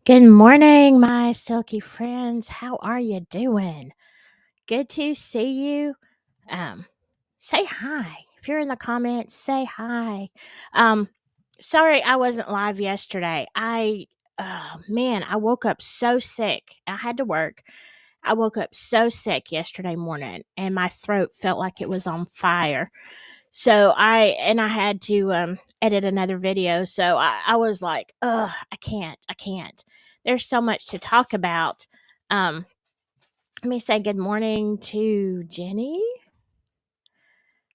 Good morning, my silky friends. How are you doing? Good to see you. Um, say hi. If you're in the comments, say hi. Um, sorry I wasn't live yesterday. I woke up so sick. I had to work. I woke up so sick yesterday morning and my throat felt like it was on fire. I had to edit another video. So I was like, ugh, I can't. There's so much to talk about. Um, Let me say good morning to Jenny.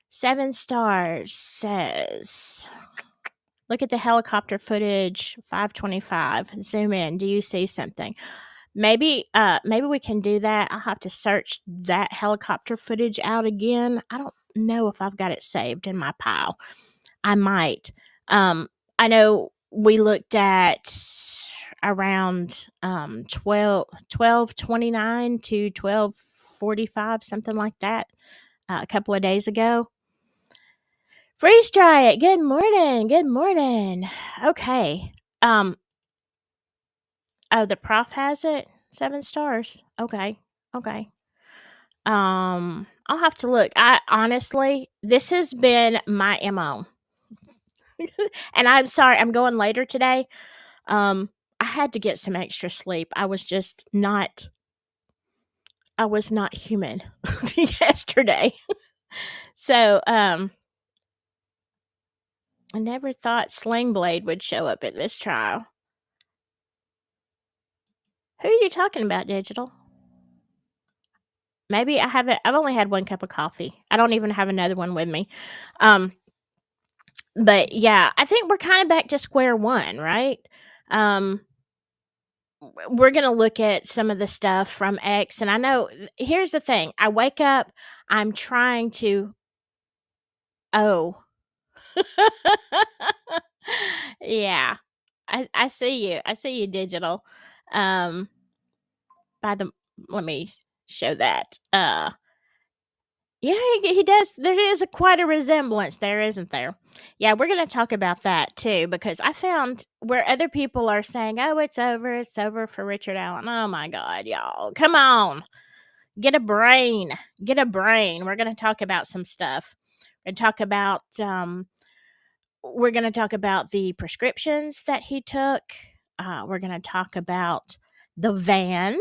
7 stars says, look at the helicopter footage, 525. Zoom in. Do you see something? Maybe we can do that. I'll have to search that helicopter footage out again. I don't know if I've got it saved in my pile. I might. I know we looked at around 12:29 to 12:45, something like that, a couple of days ago. Freeze dry it. Good morning. Good morning. Okay. Um, oh, the prof has it. 7 stars. Okay. Okay. I'll have to look. I honestly, this has been my MO. And I'm sorry, I'm going later today. Um, I had to get some extra sleep. I was not human yesterday. So, I never thought Sling Blade would show up at this trial. Who are you talking about, Digital? Maybe I've only had 1 cup of coffee. I don't even have another one with me. Um, but yeah, I think we're kinda back to square one, right? Um, we're gonna look at some of the stuff from X, and I know here's the thing, I wake up, I'm trying to Oh. Yeah. I see you. I see you, Digital. Um, by the let me show that. Yeah, he does. There is quite a resemblance there, isn't there? Yeah, we're going to talk about that too because I found where other people are saying, "Oh, it's over for Richard Allen." Oh my God, y'all, come on, get a brain, get a brain. We're going to talk about some stuff. We're going to talk about the prescriptions that he took. We're going to talk about the van.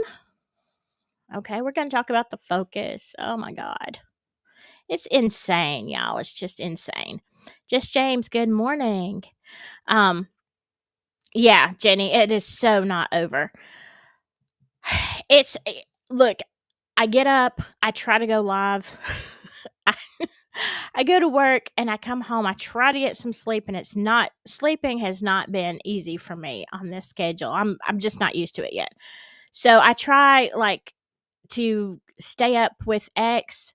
Okay, we're going to talk about the Focus. Oh my God. It's insane, y'all. It's just insane. Just James, good morning. Um, yeah, Jenny, it is so not over. Look, I get up, I try to go live. I, I go to work and I come home. I try to get some sleep, and it's not sleeping has not been easy for me on this schedule. I'm just not used to it yet. So I try to stay up with X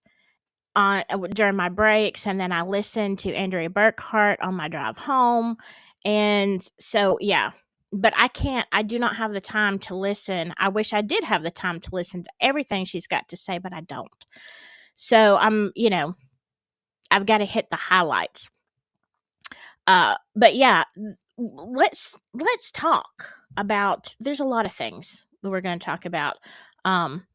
on during my breaks, and then I listen to Andrea Burkhart on my drive home. And so, yeah, but I do not have the time to listen. I wish I did have the time to listen to everything she's got to say, but I don't. So I've got to hit the highlights. But yeah, let's talk about. There's a lot of things that we're going to talk about. Um,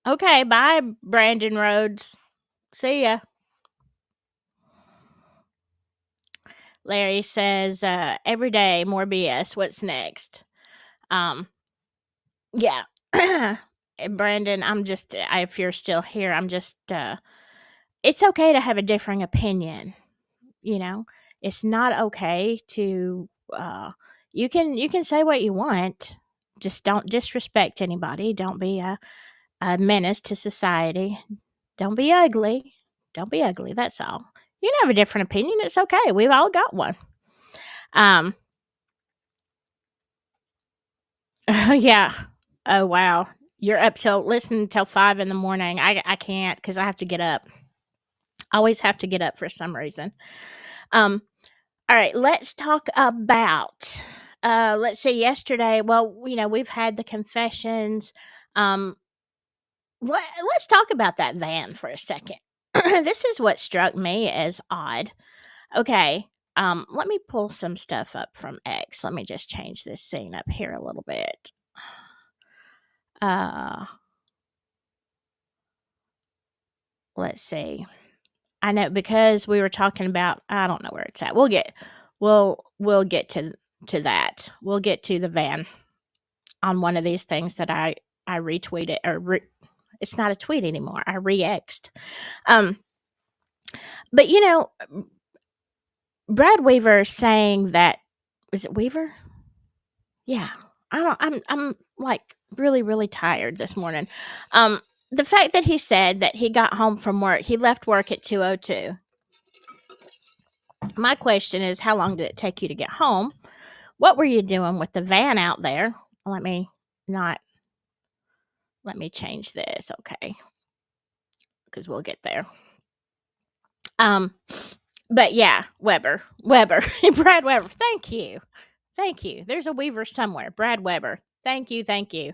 okay, bye, Brandon Rhodes. See ya. Larry says, every day more BS. What's next? Um, yeah. And Brandon, if you're still here, it's okay to have a differing opinion. You know, it's not okay to, you can say what you want. Just don't disrespect anybody. Don't be a menace to society. Don't be ugly. Don't be ugly. That's all. You can have a different opinion. It's okay. We've all got one. Um, yeah. Oh, wow. You're up till listening till 5 in the morning. I can't because I have to get up. I always have to get up for some reason. Um, all right, let's talk about, let's see, yesterday, well, we've had the confessions. Um, let's talk about that van for a second. This is what struck me as odd. Okay. Let me pull some stuff up from X. Let me just change this scene up here a little bit. Uh, let's see. I know because we were talking about I don't know where it's at. We'll get to that. We'll get to the van on one of these things that I retweeted it's not a tweet anymore. I re-X'd. Um, but Brad Weaver saying that is it Weaver? Yeah. I don't I'm like really, really tired this morning. Um, the fact that he said that he got home from work, he left work at 2:02. My question is, how long did it take you to get home? What were you doing with the van out there? Let me not let me change this, okay? Because we'll get there. Um, but yeah, Weber, Brad Weber. Thank you. There's a Weaver somewhere. Brad Weber. Thank you, thank you.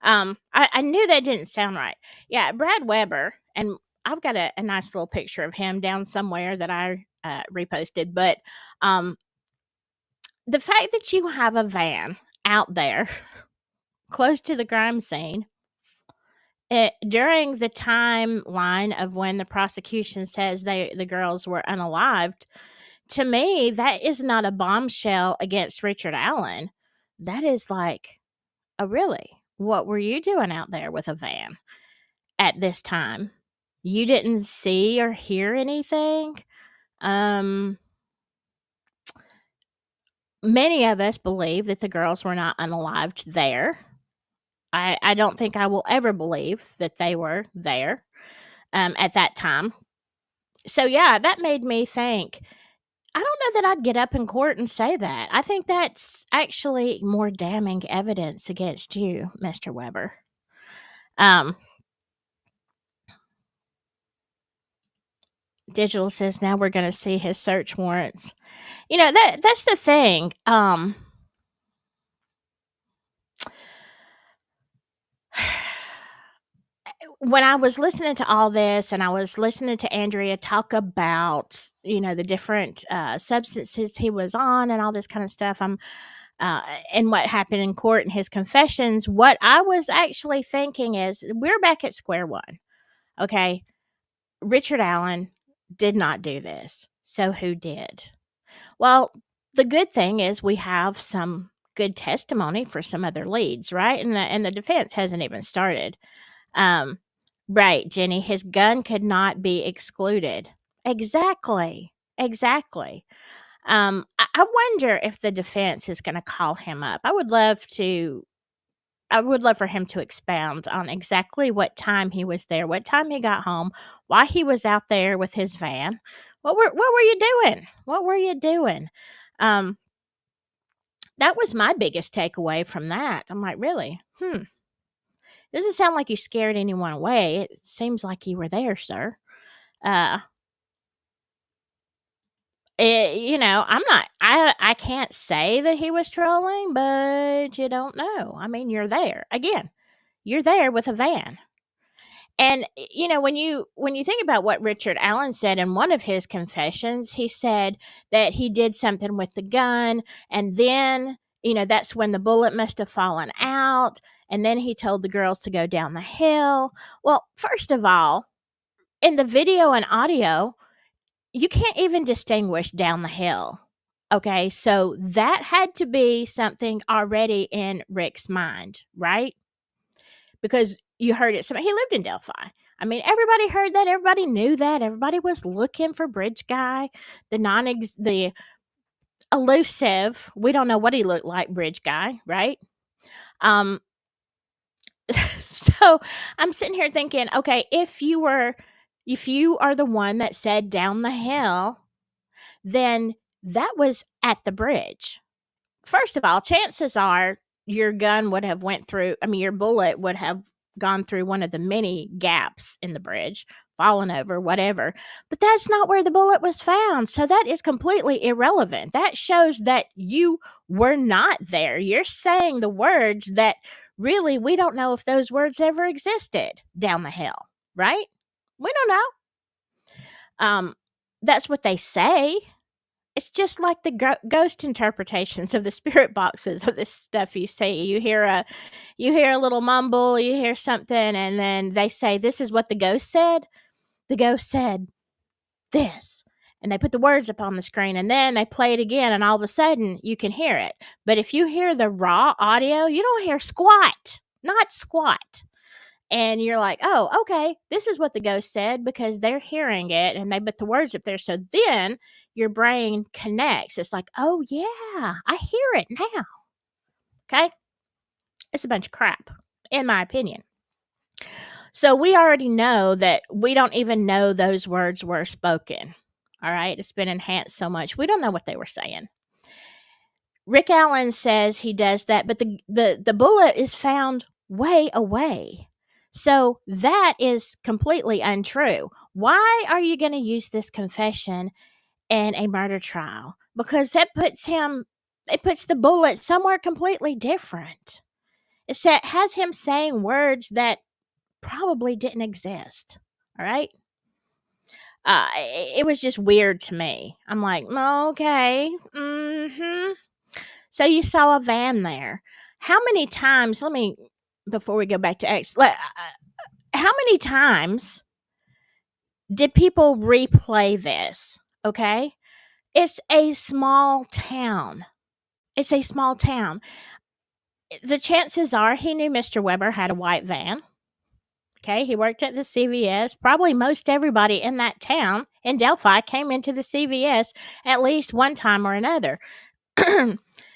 I knew that didn't sound right. Yeah, Brad Weber, and I've got a nice little picture of him down somewhere that I reposted. But the fact that you have a van out there close to the crime scene during the timeline of when the prosecution says the girls were unalived, to me, that is not a bombshell against Richard Allen. That is like, oh, really? What were you doing out there with a van at this time? You didn't see or hear anything? Um, Many of us believe that the girls were not unalived there. I don't think I will ever believe that they were there at that time. So, yeah, that made me think I don't know that I'd get up in court and say that. I think that's actually more damning evidence against you, Mr. Weber. Um, Digital says now we're going to see his search warrants. That's the thing. When I was listening to all this and I was listening to Andrea talk about, the different substances he was on and all this kind of stuff, uh, and what happened in court and his confessions, what I was actually thinking is we're back at square one. Okay. Richard Allen did not do this. So who did? Well, the good thing is we have some good testimony for some other leads, right? And the defense hasn't even started. Um, right, Jenny, his gun could not be excluded. Exactly. Exactly. I wonder if the defense is going to call him up. I would love for him to expound on exactly what time he was there, what time he got home, why he was out there with his van. What were you doing? What were you doing? Um, that was my biggest takeaway from that. I'm like, really? Doesn't sound like you scared anyone away. It seems like you were there, sir. Uh, I can't say that he was trolling, but you don't know. I mean, you're there. Again, you're there with a van. And when you think about what Richard Allen said in one of his confessions, he said that he did something with the gun, and then that's when the bullet must have fallen out, and then he told the girls to go down the hill. Well, first of all, in the video and audio, you can't even distinguish down the hill. Okay, so that had to be something already in Rick's mind, right? Because you heard it. He lived in Delphi. I mean, everybody heard that. Everybody knew that. Everybody was looking for Bridge Guy, the elusive. We don't know what he looked like, Bridge Guy, right? Um, so I'm sitting here thinking, okay, if you are the one that said down the hill, then that was at the bridge. First of all, chances are your gun would have went through, I mean, your bullet would have gone through one of the many gaps in the bridge, fallen over, whatever. But that's not where the bullet was found. So that is completely irrelevant. That shows that you were not there. You're saying the words that really we don't know if those words ever existed down the hill, right? We don't know. That's what they say. it's just like the ghost interpretations of the spirit boxes of this stuff you see. You hear a little mumble, you hear something, and then they say, "This is what the ghost said." The ghost said this, and they put the words up on the screen, and then they play it again, and all of a sudden you can hear it. But if you hear the raw audio, you don't hear squat, not squat. And you're like, "Oh, okay, this is what the ghost said," because they're hearing it and they put the words up there. So then your brain connects. It's like, "Oh, yeah, I hear it now." Okay. It's a bunch of crap, in my opinion. So we already know that we don't even know those words were spoken. All right. It's been enhanced so much. We don't know what they were saying. Rick Allen says he does that, but the bullet is found way away. So that is completely untrue. Why are you going to use this confession in a murder trial? Because it puts the bullet somewhere completely different. Has him saying words that probably didn't exist. All right. It was just weird to me. I'm like, okay. So you saw a van there. How many times, before we go back to X, how many times did people replay this? Okay. It's a small town. It's a small town. The chances are he knew Mr. Weber had a white van. Okay. He worked at the CVS. Probably most everybody in that town in Delphi came into the CVS at least one time or another.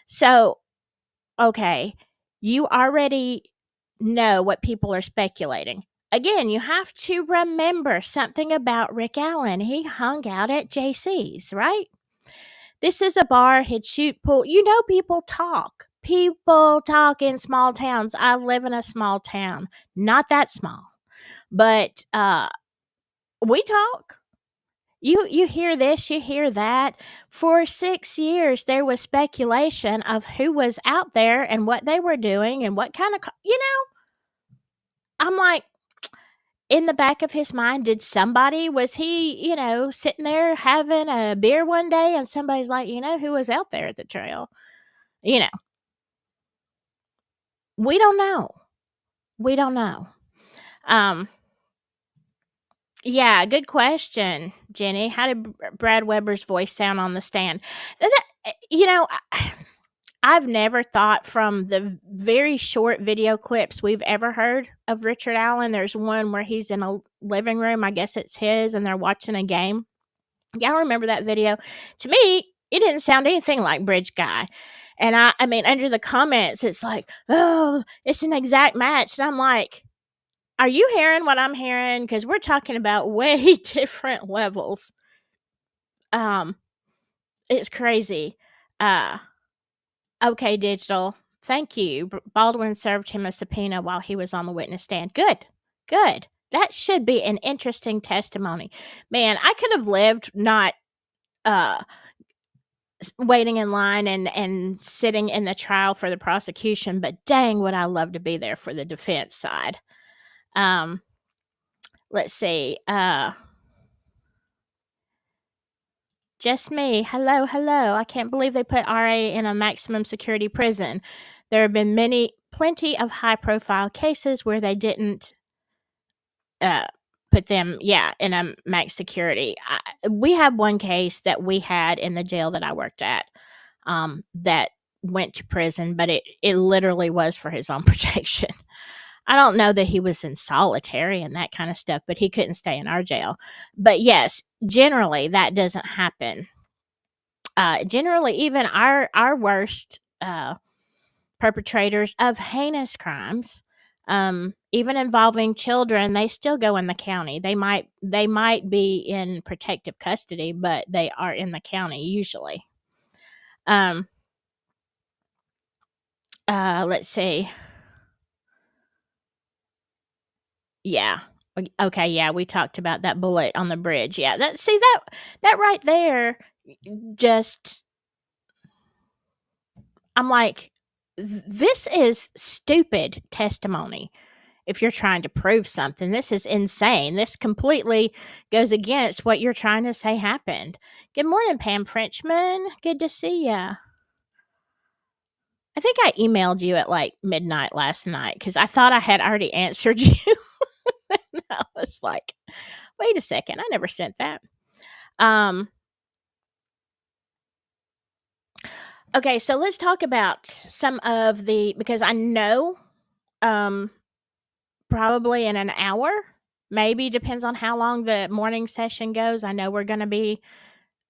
So, okay, you already know what people are speculating. Again, you have to remember something about Rick Allen. He hung out at JC's, right? This is a bar, he'd shoot pool. You know, people talk. People talk in small towns. I live in a small town, not that small, but we talk. You hear this, you hear that. For 6 years, there was speculation of who was out there and what they were doing and what kind of, I'm like, in the back of his mind, was he, sitting there having a beer one day and somebody's like, who was out there at the trail? You know, we don't know. We don't know. Yeah, good question, Jenny. How did Brad Weber's voice sound on the stand? You know, I've never thought from the very short video clips we've ever heard of Richard Allen. There's one where he's in a living room. I guess it's his, and they're watching a game. Y'all remember that video? To me, it didn't sound anything like Bridge Guy. And I mean, under the comments, it's like, "Oh, it's an exact match." And I'm like, are you hearing what I'm hearing? Because we're talking about way different levels. It's crazy. Okay, Digital. Thank you. Baldwin served him a subpoena while he was on the witness stand. Good. Good. That should be an interesting testimony. Man, I could have lived not waiting in line and sitting in the trial for the prosecution, but dang, would I love to be there for the defense side. Let's see. Just me. Hello, hello. I can't believe they put RA in a maximum security prison. There have been plenty of high profile cases where they didn't put them, in a max security. We have one case that we had in the jail that I worked at that went to prison, but it literally was for his own protection. I don't know that he was in solitary and that kind of stuff, but he couldn't stay in our jail. But yes, generally that doesn't happen. Generally, even our worst perpetrators of heinous crimes, even involving children, they still go in the county. They might be in protective custody, but they are in the county usually. Let's see. Yeah. Okay, yeah, we talked about that bullet on the bridge. Yeah, that right there just, I'm like, this is stupid testimony. if you're trying to prove something. This is insane. This completely goes against what you're trying to say happened. Good morning, Pam Frenchman. Good to see ya. I think I emailed you at like midnight last night because I thought I had already answered you. And I was like, wait a second, I never sent that. Okay, so let's talk about some of the, because I know probably in an hour, maybe depends on how long the morning session goes. I know we're going to be,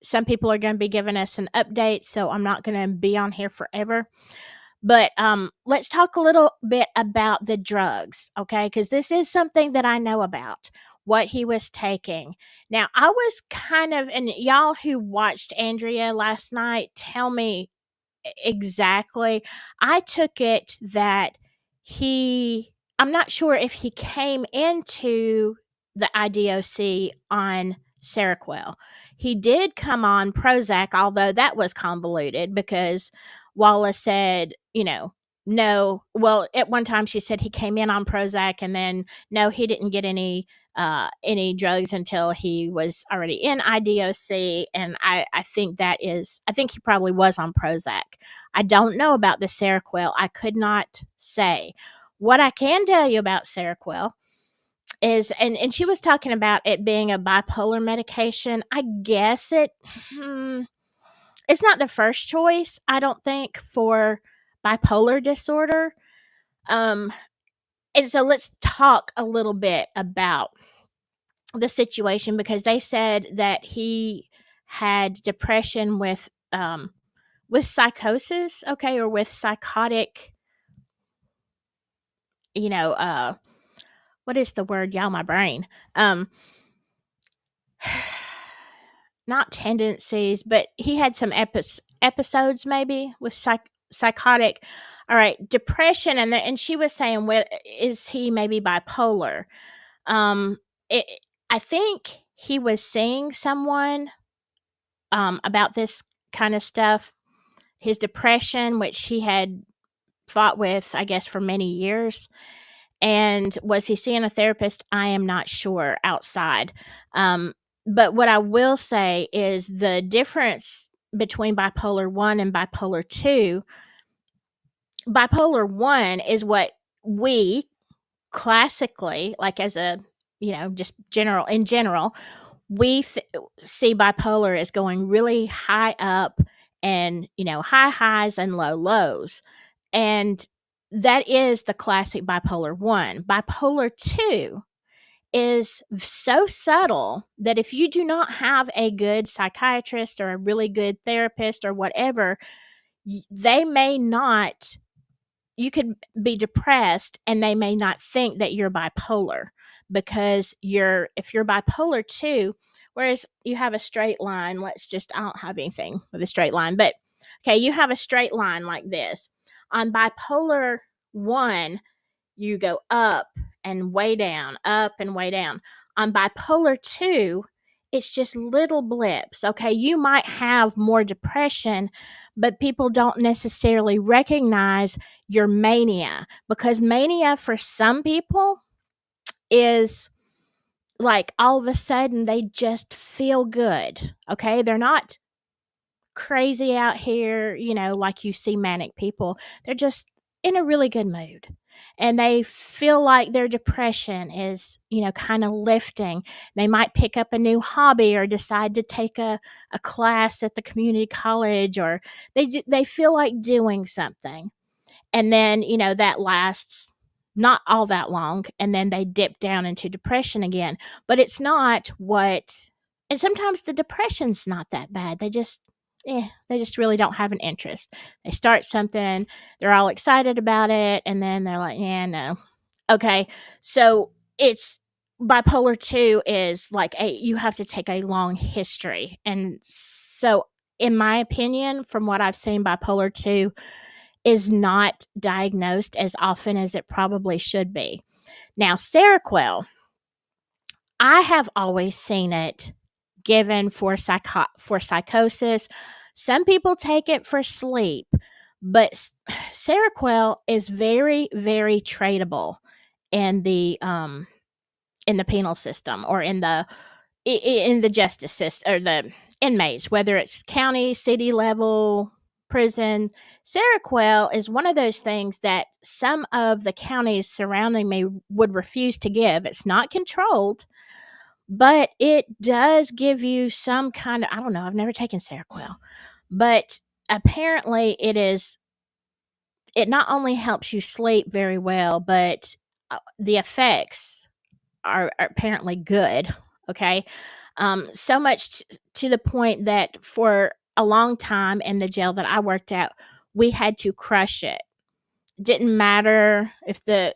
some people are going to be giving us an update, so I'm not going to be on here forever. But let's talk a little bit about the drugs, okay? Because this is something that I know about, what he was taking. Now, I was kind of, and y'all who watched Andrea last night, tell me exactly. I took it that I'm not sure if he came into the IDOC on Seroquel. He did come on Prozac, although that was convoluted because Wallace said, no. Well, at one time she said he came in on Prozac, and then no, he didn't get any drugs until he was already in IDOC. And I think I think he probably was on Prozac. I don't know about the Seroquel. I could not say. What I can tell you about Seroquel is, and she was talking about it being a bipolar medication. I guess it's not the first choice, I don't think, for bipolar disorder. And so let's talk a little bit about the situation, because they said that he had depression with psychosis, okay, or with psychotic, what is the word? Y'all, my brain. Not tendencies, but he had some episodes maybe with psychotic. All right, depression, and she was saying, well, is he maybe bipolar? It, I think he was seeing someone about this kind of stuff, his depression, which he had fought with, I guess, for many years. And was he seeing a therapist? I am not sure outside. But what I will say is the difference between bipolar 1 and bipolar 2. Bipolar 1 is what we classically, like as a, just in general, we see bipolar as going really high up and, high highs and low lows. And that is the classic bipolar 1. Bipolar 2 is so subtle that if you do not have a good psychiatrist or a really good therapist or whatever, they may not, you could be depressed and they may not think that you're bipolar, because if you're bipolar 2, whereas you have a straight line, I don't have anything with a straight line, but okay, you have a straight line like this. On bipolar 1, you go up and way down, up and way down. On bipolar 2, it's just little blips. Okay, you might have more depression, but people don't necessarily recognize your mania, because mania for some people is like all of a sudden they just feel good. Okay, they're not crazy out here, like you see manic people. They're just in a really good mood. And they feel like their depression is, kind of lifting. They might pick up a new hobby or decide to take a class at the community college, or they feel like doing something. And then, that lasts not all that long. And then they dip down into depression again. But it's not and sometimes the depression's not that bad. They just really don't have an interest. They start something, they're all excited about it, and then they're like, yeah, no. Okay, so it's bipolar 2 is like you have to take a long history. And so, in my opinion, from what I've seen, bipolar 2 is not diagnosed as often as it probably should be. Now, Seroquel, I have always seen it given for psychosis. Some people take it for sleep, but Seroquel is very, very tradable. in the penal system, or in the justice system, or the inmates, whether it's county, city level, prison. Seroquel is one of those things that some of the counties surrounding me would refuse to give. It's not controlled, but it does give you some kind of, I don't know, I've never taken Seroquel, but apparently it not only helps you sleep very well, but the effects are apparently good. Okay. So much to the point that for a long time in the jail that I worked at, we had to crush it. Didn't matter if the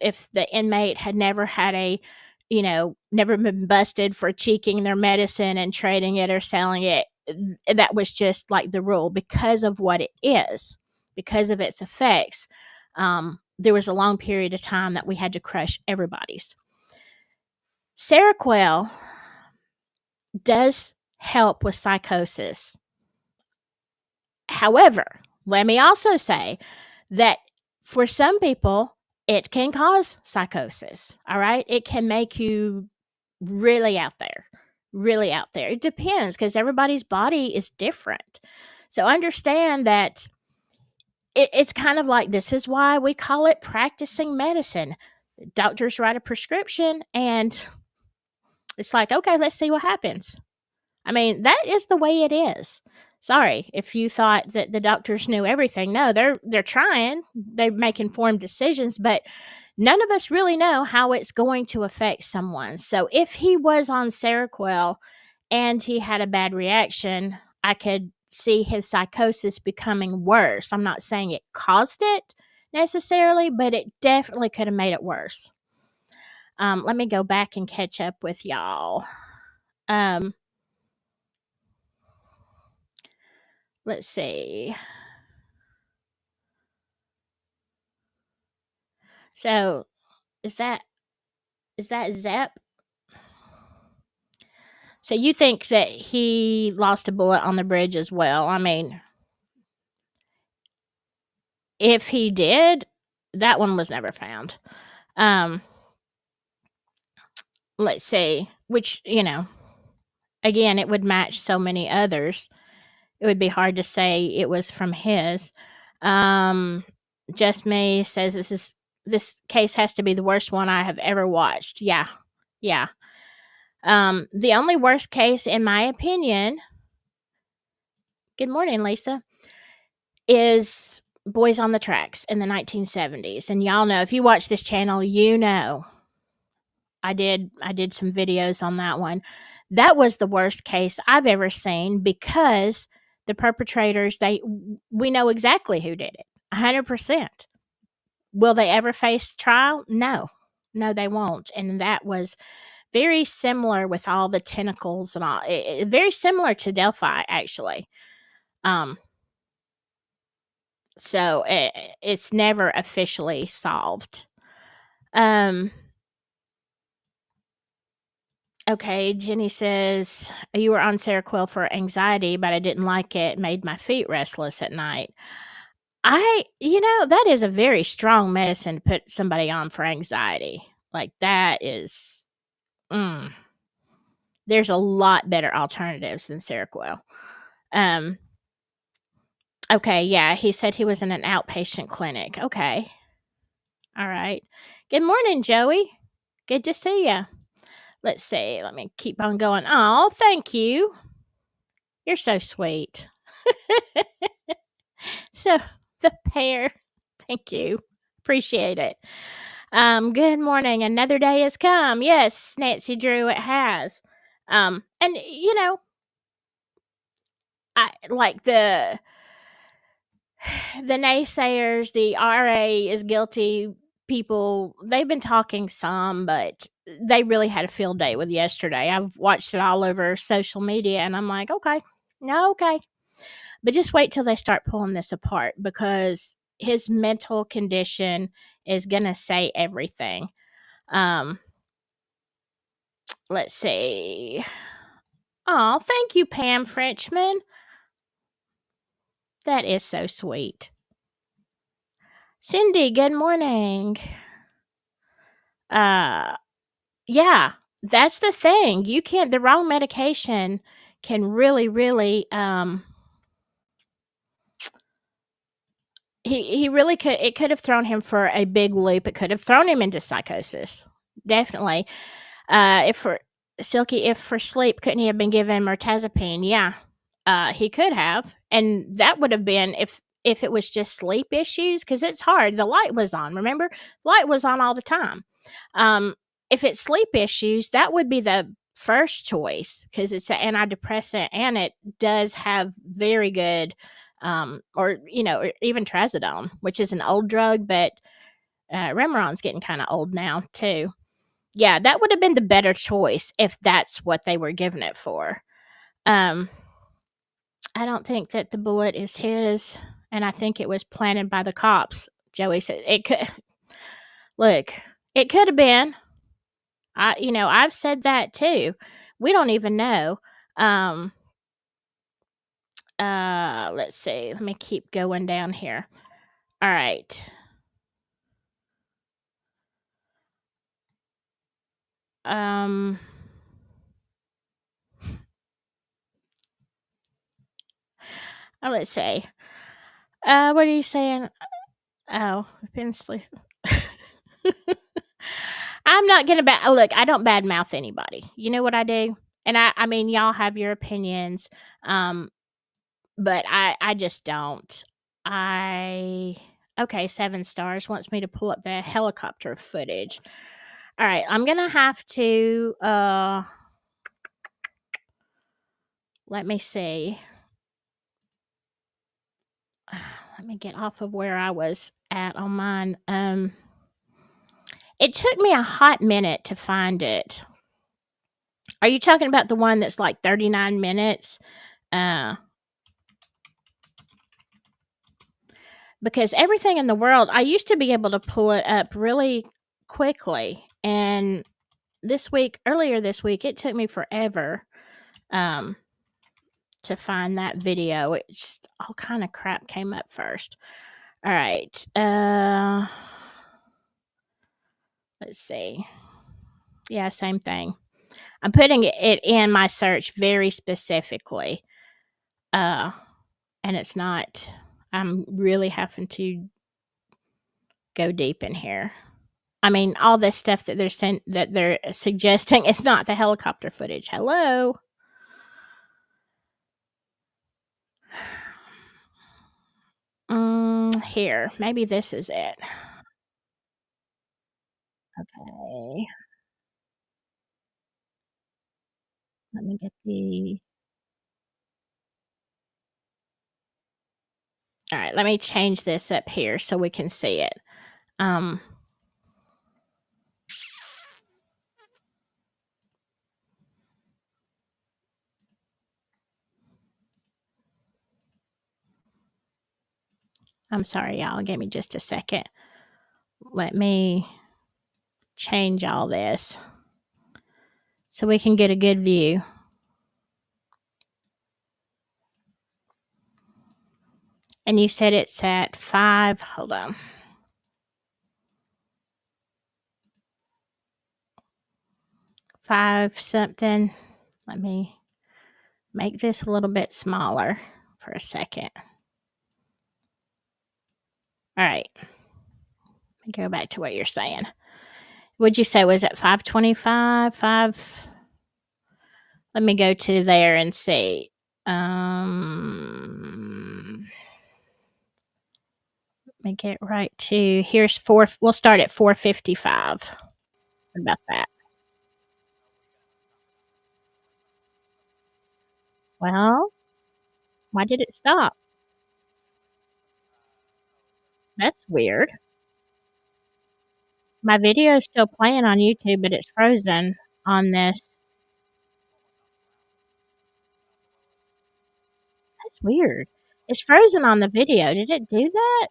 inmate had never had never been busted for cheeking their medicine and trading it or selling it. That was just like the rule because of what it is, because of its effects. There was a long period of time that we had to crush everybody's. Seroquel does help with psychosis. However, let me also say that for some people, it can cause psychosis. All right. It can make you really out there, really out there. It depends because everybody's body is different. So understand that it's kind of like, this is why we call it practicing medicine. Doctors write a prescription and it's like, okay, let's see what happens. I mean, that is the way it is. Sorry if you thought that the doctors knew everything. No, they're trying. They make informed decisions, but none of us really know how it's going to affect someone. So if he was on Seroquel and he had a bad reaction, I could see his psychosis becoming worse. I'm not saying it caused it necessarily, but it definitely could have made it worse. Let me go back and catch up with y'all. Let's see. So is that Zep? So you think that he lost a bullet on the bridge as well? I mean, if he did, that one was never found. Um, let's see, which, again, it would match so many others. It would be hard to say it was from his. Um, Just May says this case has to be the worst one I have ever watched. Yeah. Yeah. The only worst case, in my opinion, good morning, Lisa, is Boys on the Tracks in the 1970s. And y'all know, if you watch this channel, I did some videos on that one. That was the worst case I've ever seen because the perpetrators, we know exactly who did it. 100%. Will they ever face trial? No. No, they won't. And that was very similar with all the tentacles and all. Very similar to Delphi, actually. So it's never officially solved. Okay, Jenny says, you were on Seroquel for anxiety, but I didn't like it. It made my feet restless at night. That is a very strong medicine to put somebody on for anxiety. Like that is, there's a lot better alternatives than Seroquel. Okay, yeah, he said he was in an outpatient clinic. Okay. All right. Good morning, Joey. Good to see you. Let's see. Let me keep on going. Oh, thank you. You're so sweet. So the pair. Thank you. Appreciate it. Good morning. Another day has come. Yes, Nancy Drew, it has. And I like the naysayers, the RA is guilty people, they've been talking some, but they really had a field day with yesterday. I've watched it all over social media and I'm like, okay, no, okay. But just wait till they start pulling this apart because his mental condition is going to say everything. Let's see. Oh, thank you, Pam Frenchman. That is so sweet. Cindy, good morning. Uh, yeah, that's the thing. You can't the wrong medication can really, really, he really could it could have thrown him for a big loop. It could have thrown him into psychosis. Definitely. If for Silky, if for sleep, couldn't he have been given mirtazapine? Yeah, he could have, and that would have been if it was just sleep issues, because it's hard. The light was on. Remember, light was on all the time. Um, if it's sleep issues, that would be the first choice because it's an antidepressant and it does have very good, or or even trazodone, which is an old drug, but Remeron's getting kind of old now too. Yeah, that would have been the better choice if that's what they were giving it for. Um, I don't think that the bullet is his, and I think it was planted by the cops. Joey said it could look, it could have been. I've said that too. We don't even know. Um, let's see. Let me keep going down here. All right. Um, let's see. What are you saying? Oh, been sleep. I'm not gonna look, I don't badmouth anybody. You know what I do? And I mean, y'all have your opinions, um, but I just don't. I Okay, 7 stars wants me to pull up the helicopter footage. Alright, I'm gonna have to, let me see. Let me get off of where I was at on mine. It took me a hot minute to find it. Are you talking about the one that's like 39 minutes? Uh, because everything in the world, I used to be able to pull it up really quickly, and earlier this week, it took me forever, um, to find that video. It's all kind of crap came up first. All right, let's see. Yeah, same thing. I'm putting it in my search very specifically, uh, and it's not. I'm really having to go deep in here. I mean, all this stuff that they're suggesting is not the helicopter footage. Hello? Here, maybe this is it. Okay, let me get the alright, let me change this up here so we can see it. Um, I'm sorry, y'all, give me just a second. Let me change all this so we can get a good view. And you said it's at 5 hold on. 5 something. Let me make this a little bit smaller for a second. Alright, let me go back to what you're saying. Would you say was it 525? 5 Let me go to there and see. Let me get right to here's 4 we'll start at 4:55. What about that? Well, why did it stop? That's weird. My video is still playing on YouTube, but it's frozen on this. That's weird. It's frozen on the video. Did it do that?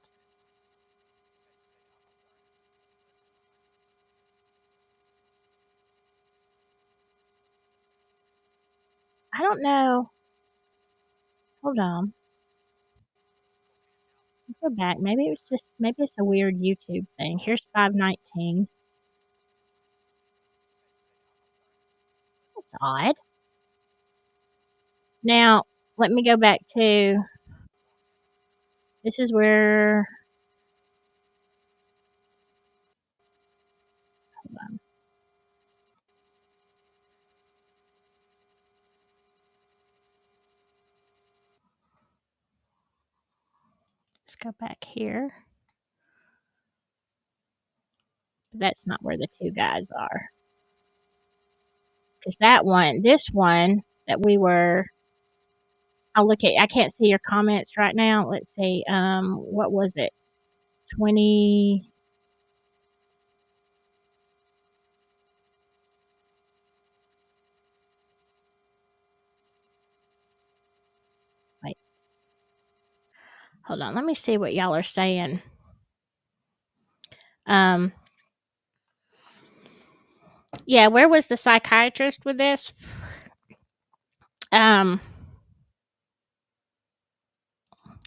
I don't know. Hold on. Go back. Maybe it's a weird YouTube thing. Here's 519. That's odd. Now, let me go back to this is where hold on, let's go back here. That's not where the 2 guys are. Because this one that we were I'll look at I can't see your comments right now. Let's see, what was it? 20 wait, hold on, let me see what y'all are saying. Um, yeah, where was the psychiatrist with this? Um,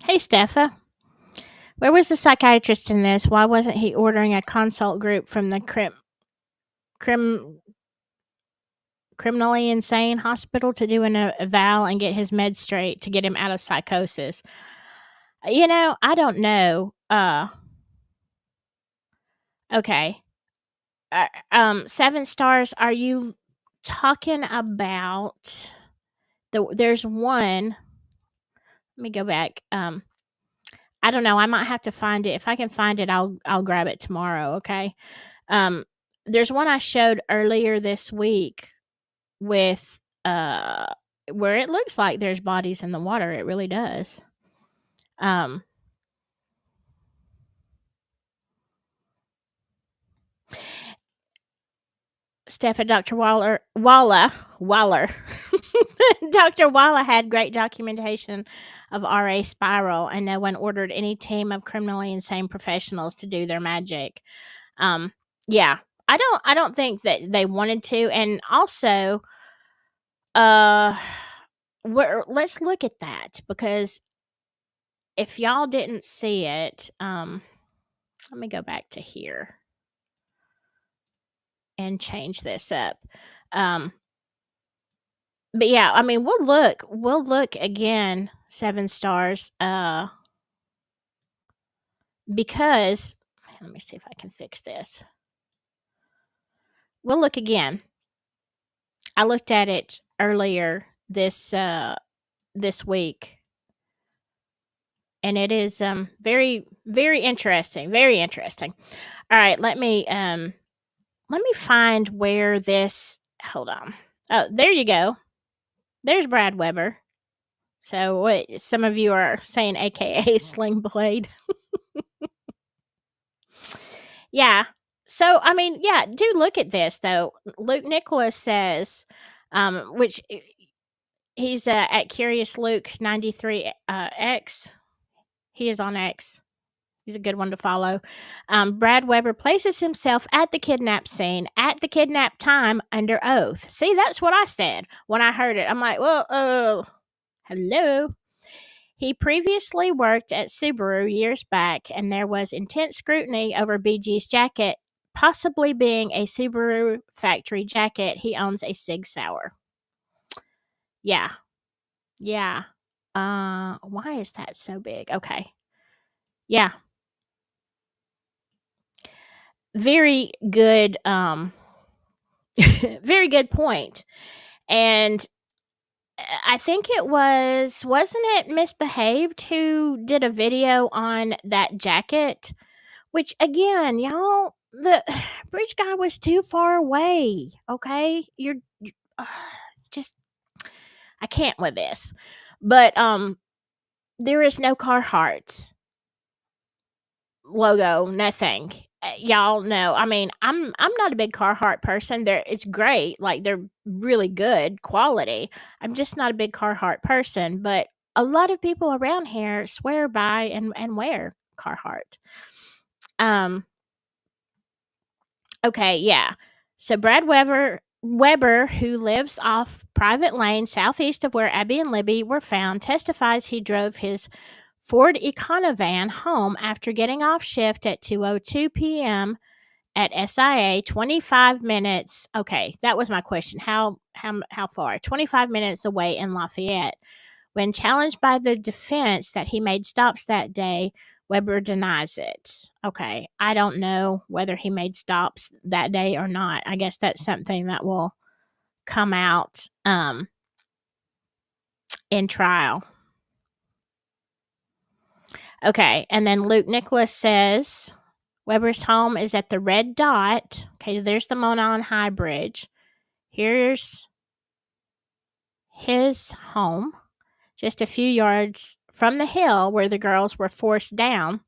hey, Steffa. Where was the psychiatrist in this? Why wasn't he ordering a consult group from the crim criminally insane hospital to do an eval and get his meds straight to get him out of psychosis? I don't know. Okay. 7 stars. Are you talking about there's one. Let me go back. I don't know. I might have to find it. If I can find it, I'll grab it tomorrow. Okay. Um, there's one I showed earlier this week with where it looks like there's bodies in the water. It really does. Um, Dr. Waller. Dr. Waller had great documentation of RA spiral, and no one ordered any team of criminally insane professionals to do their magic. Yeah, I don't think that they wanted to, and also, uh, let's look at that because if y'all didn't see it, let me go back to here and change this up. Um, but yeah, I mean, we'll look again, 7 stars, because let me see if I can fix this. We'll look again. I looked at it earlier this week, and it is very very interesting, very interesting. All right, let me find where this. Hold on. Oh, there you go. There's Brad Weber. So what some of you are saying, AKA Sling Blade. Yeah. So I mean, yeah, do look at this though. Luke Nicholas says, which he's at Curious Luke 93 X. He is on X. He's a good one to follow. Brad Weber places himself at the kidnap scene at the kidnap time under oath. See, that's what I said when I heard it. I'm like, well, hello. He previously worked at Subaru years back, and there was intense scrutiny over BG's jacket, possibly being a Subaru factory jacket. He owns a Sig Sauer. Yeah. Yeah. Why is that so big? Okay. Yeah. Very good, very good point. And I think it wasn't it Misbehaved who did a video on that jacket? Which again, y'all, the bridge guy was too far away. Okay, you're just I can't with this, but there is no Carhartt logo, nothing. Y'all know. I mean, I'm not a big Carhartt person. It's great, like they're really good quality. I'm just not a big Carhartt person, but a lot of people around here swear by and wear Carhartt. Um, Okay, yeah. So Brad Weber, who lives off private lane southeast of where Abby and Libby were found, testifies he drove his Ford Econovan home after getting off shift at 2:02 p.m. at SIA, 25 minutes. Okay, that was my question. How far? 25 minutes away in Lafayette. When challenged by the defense that he made stops that day, Weber denies it. Okay, I don't know whether he made stops that day or not. I guess that's something that will come out in trial. Okay, and then Luke Nicholas says Weber's home is at the Red Dot. Okay, there's the Monon High Bridge. Here's his home, just a few yards from the hill where the girls were forced down.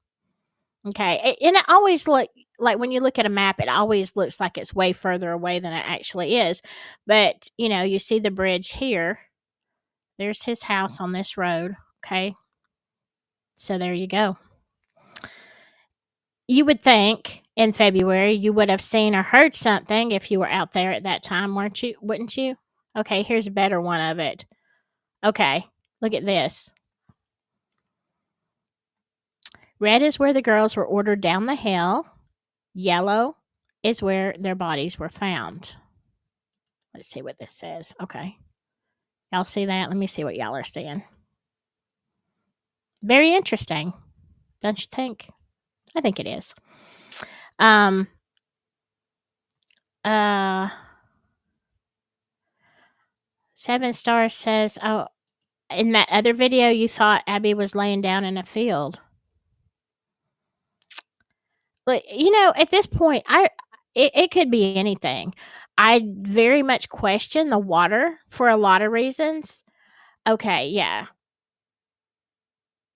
Okay, and it always look like when you look at a map, it always looks like it's way further away than it actually is. But you see the bridge here. There's his house on this road. Okay, so there you go. You would think in February you would have seen or heard something if you were out there at that time, wouldn't you? Okay, here's a better one of it. Okay, look at this. Red is where the girls were ordered down the hill. Yellow is where their bodies were found. Let's see what this says. Okay. Y'all see that? Let me see what y'all are seeing. Very interesting, don't you think? I think it is. 7 Stars says, "Oh, in that other video, you thought Abby was laying down in a field." But at this point, it could be anything. I very much question the water for a lot of reasons. Okay, yeah.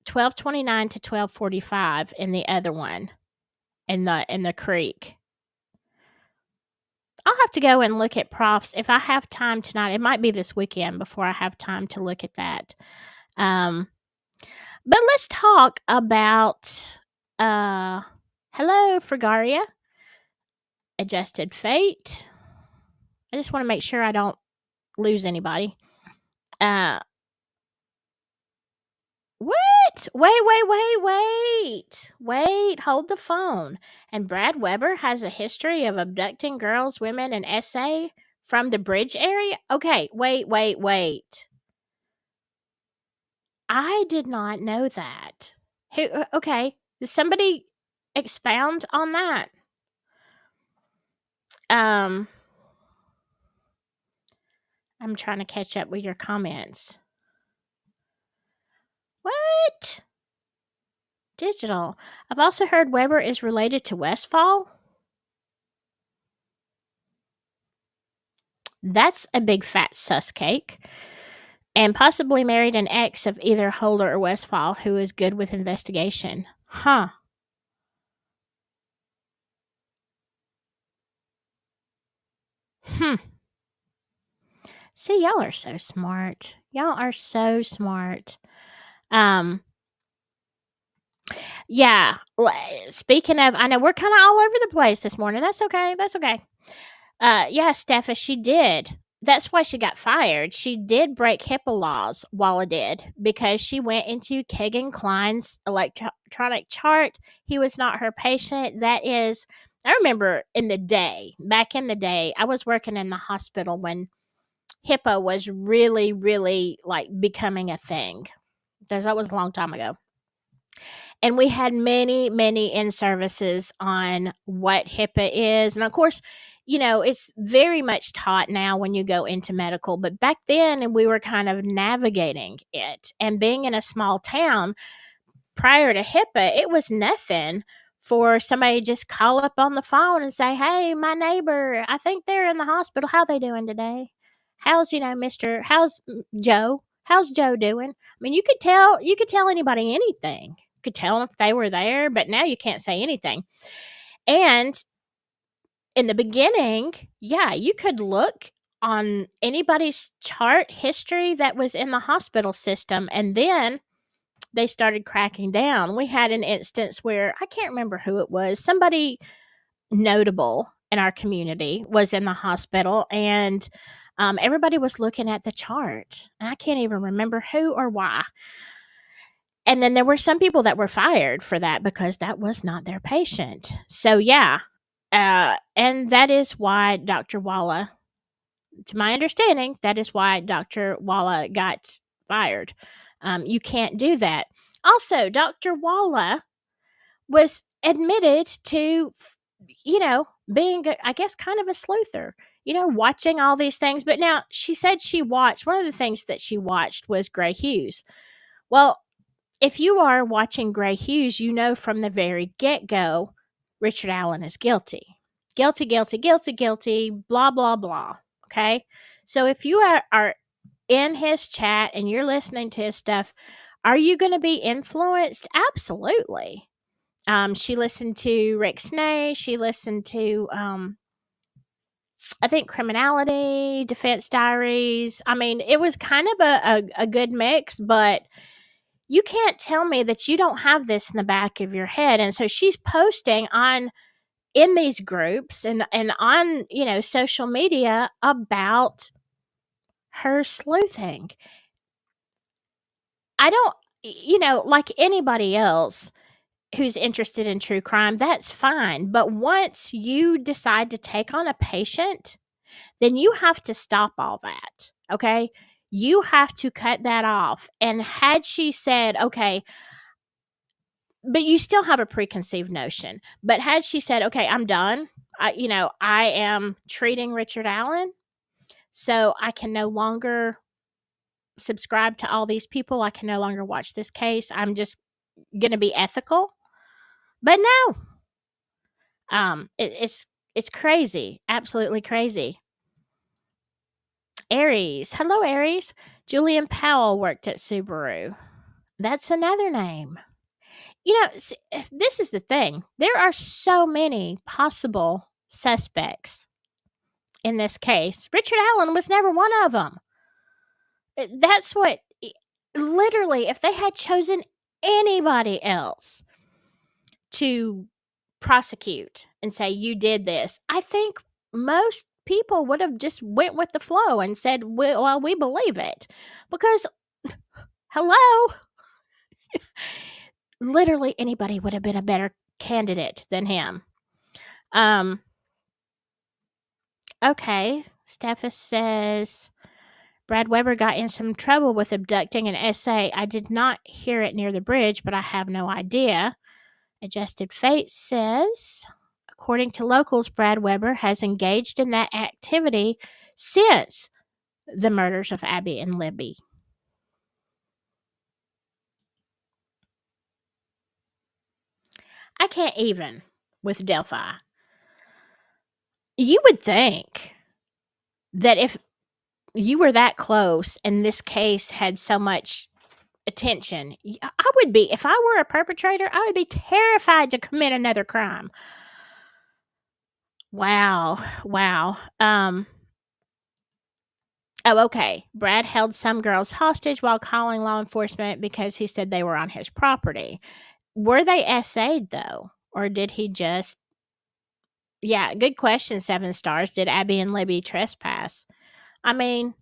12:29 to 12:45 in the other one, in the creek. I'll have to go and look at profs if I have time tonight. It might be this weekend before I have time to look at that. But let's talk about hello, Fragaria. Adjusted Fate. I just want to make sure I don't lose anybody. What? Wait, hold the phone. And Brad Weber has a history of abducting girls, women, and SA from the bridge area? Okay, wait. I did not know that. Okay, does somebody expound on that? I'm trying to catch up with your comments. What? Digital. I've also heard Weber is related to Westfall. That's a big fat sus cake. And possibly married an ex of either Holder or Westfall who is good with investigation. Huh. See, y'all are so smart. Y'all are so smart. Yeah. Speaking of, I know we're kind of all over the place this morning. That's okay. Yeah, Steffa, she did. That's why she got fired. She did break HIPAA laws, Walla did, because she went into Kagan Klein's electronic chart. He was not her patient. That is, I remember back in the day, I was working in the hospital when HIPAA was really, really becoming a thing. That was a long time ago. And we had many, many in-services on what HIPAA is. And of course, it's very much taught now when you go into medical. But back then, we were kind of navigating it. And being in a small town prior to HIPAA, it was nothing for somebody to just call up on the phone and say, "Hey, my neighbor, I think they're in the hospital. How they doing today? How's Joe? How's Joe doing?" I mean, you could tell anybody anything. You could tell them if they were there, but now you can't say anything. And in the beginning, yeah, you could look on anybody's chart history that was in the hospital system, and then they started cracking down. We had an instance where I can't remember who it was. Somebody notable in our community was in the hospital, and everybody was looking at the chart. And I can't even remember who or why. And then there were some people that were fired for that because that was not their patient. So, yeah, And that is why Dr. Walla, to my understanding, that is why Dr. Walla got fired. You can't do that. Also, Dr. Walla was admitted to, being, I guess, kind of a sleuther, watching all these things. But now she said she watched, one of the things that she watched was Gray Hughes. Well, if you are watching Gray Hughes, you know from the very get go, Richard Allen is guilty. Guilty, guilty, guilty, guilty, blah, blah, blah. Okay. So if you are in his chat and you're listening to his stuff, are you going to be influenced? Absolutely. She listened to Rick Snay. She listened to, I think, Criminality, Defense Diaries. I mean, it was kind of a good mix, but you can't tell me that you don't have this in the back of your head. And so she's posting in these groups and on, social media about her sleuthing. I don't, like anybody else who's interested in true crime, that's fine. But once you decide to take on a patient, then you have to stop all that. Okay. You have to cut that off. And had she said, okay, but you still have a preconceived notion. But had she said, okay, I'm done. I am treating Richard Allen. So I can no longer subscribe to all these people. I can no longer watch this case. I'm just going to be ethical. But no, it's crazy, absolutely crazy. Aries, hello Aries. Julian Powell worked at Subaru. That's another name. This is the thing. There are so many possible suspects in this case. Richard Allen was never one of them. That's what, literally, if they had chosen anybody else to prosecute and say, you did this, I think most people would have just went with the flow and said, well, we believe it. Because, hello? Literally anybody would have been a better candidate than him. Okay. Steffes says, Brad Weber got in some trouble with abducting an SA. I did not hear it near the bridge, but I have no idea. Adjusted Fate says, according to locals, Brad Weber has engaged in that activity since the murders of Abby and Libby. I can't even with Delphi. You would think that if you were that close and this case had so much attention, I would be, if I were a perpetrator, I would be terrified to commit another crime. Wow. Oh, okay. Brad held some girls hostage while calling law enforcement because he said they were on his property. Were they SA'd though? Or did he just... Yeah, good question, 7 stars. Did Abby and Libby trespass? I mean,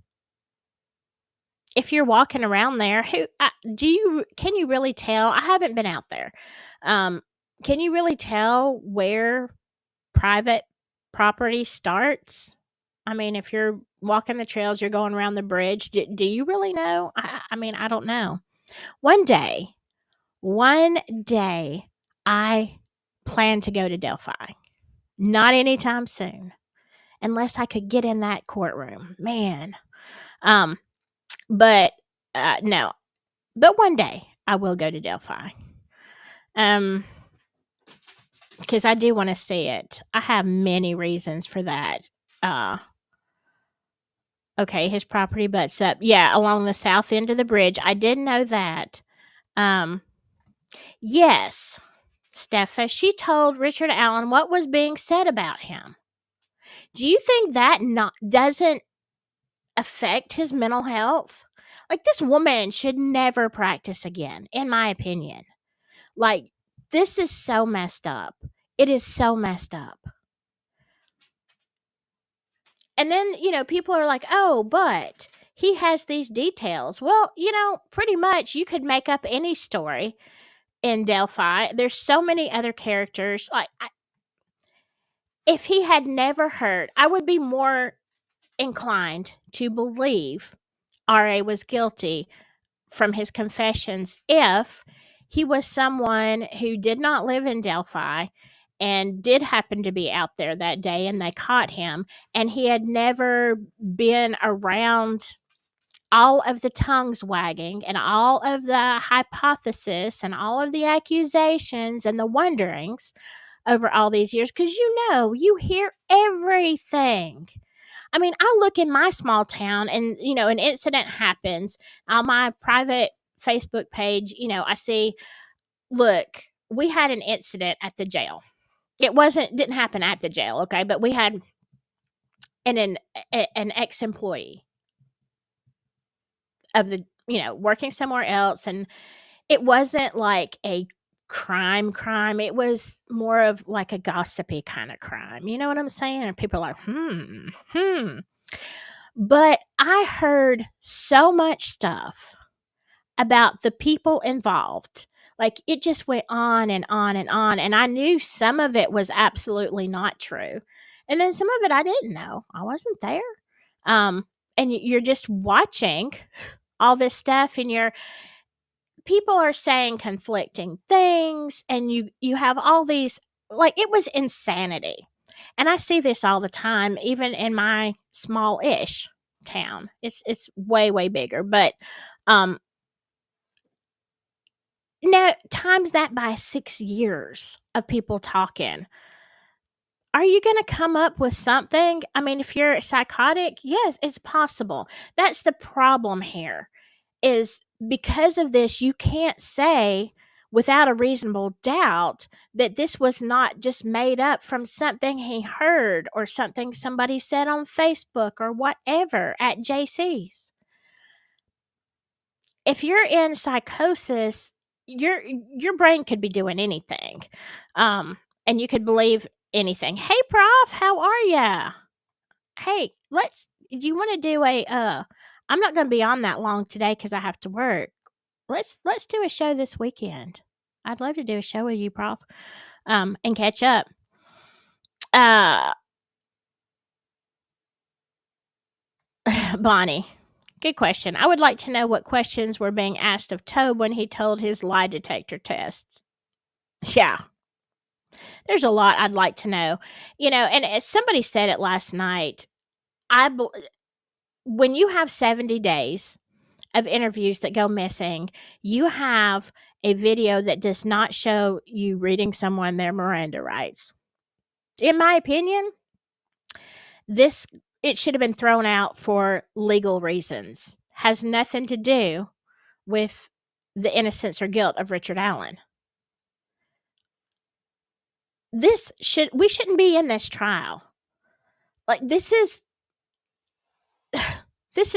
if you're walking around there, can you really tell? I haven't been out there. Can you really tell where private property starts? I mean, if you're walking the trails, you're going around the bridge. Do you really know? I mean, I don't know. One day, I plan to go to Delphi. Not anytime soon, unless I could get in that courtroom, man. But no. But one day I will go to Delphi. Because I do want to see it. I have many reasons for that. Okay, his property butts up. Yeah, along the south end of the bridge. I didn't know that. Yes, Steffa, she told Richard Allen what was being said about him. Do you think that doesn't affect his mental health? Like, this woman should never practice again, in my opinion. Like, this is so messed up. It is so messed up. And then, people are like, oh, but he has these details. Well, pretty much you could make up any story in Delphi. There's so many other characters. Like, If he had never heard, I would be more inclined to believe RA was guilty from his confessions if he was someone who did not live in Delphi and did happen to be out there that day and they caught him, and he had never been around all of the tongues wagging and all of the hypothesis and all of the accusations and the wonderings over all these years, because you hear everything. I mean, I look in my small town and, an incident happens on my private Facebook page. I see, look, we had an incident at the jail. Didn't happen at the jail, okay? But we had an ex-employee of the, working somewhere else. And it wasn't like a crime. It was more of like a gossipy kind of crime. You know what I'm saying? And people are like, But I heard so much stuff about the people involved. Like, it just went on and on and on. And I knew some of it was absolutely not true. And then some of it I didn't know. I wasn't there. And you're just watching all this stuff, and people are saying conflicting things, and you have all these, like, it was insanity. And I see this all the time, even in my small-ish town. It's way, way bigger, but, now times that by 6 years of people talking. Are you gonna come up with something? I mean, if you're psychotic, yes, it's possible. That's the problem here, is because of this, you can't say without a reasonable doubt that this was not just made up from something he heard or something somebody said on Facebook or whatever at JC's. If you're in psychosis, your brain could be doing anything, and you could believe anything. Hey, Prof, how are ya? Hey, do you want to do I'm not going to be on that long today because I have to work. Let's do a show this weekend. I'd love to do a show with you, Prof, and catch up. Bonnie, good question. I would like to know what questions were being asked of Tobe when he told his lie detector tests. Yeah, there's a lot I'd like to know. And as somebody said it last night, when you have 70 days of interviews that go missing, you have a video that does not show you reading someone their Miranda rights. In my opinion, it should have been thrown out for legal reasons. Has nothing to do with the innocence or guilt of Richard Allen. We shouldn't be in this trial. Like, this is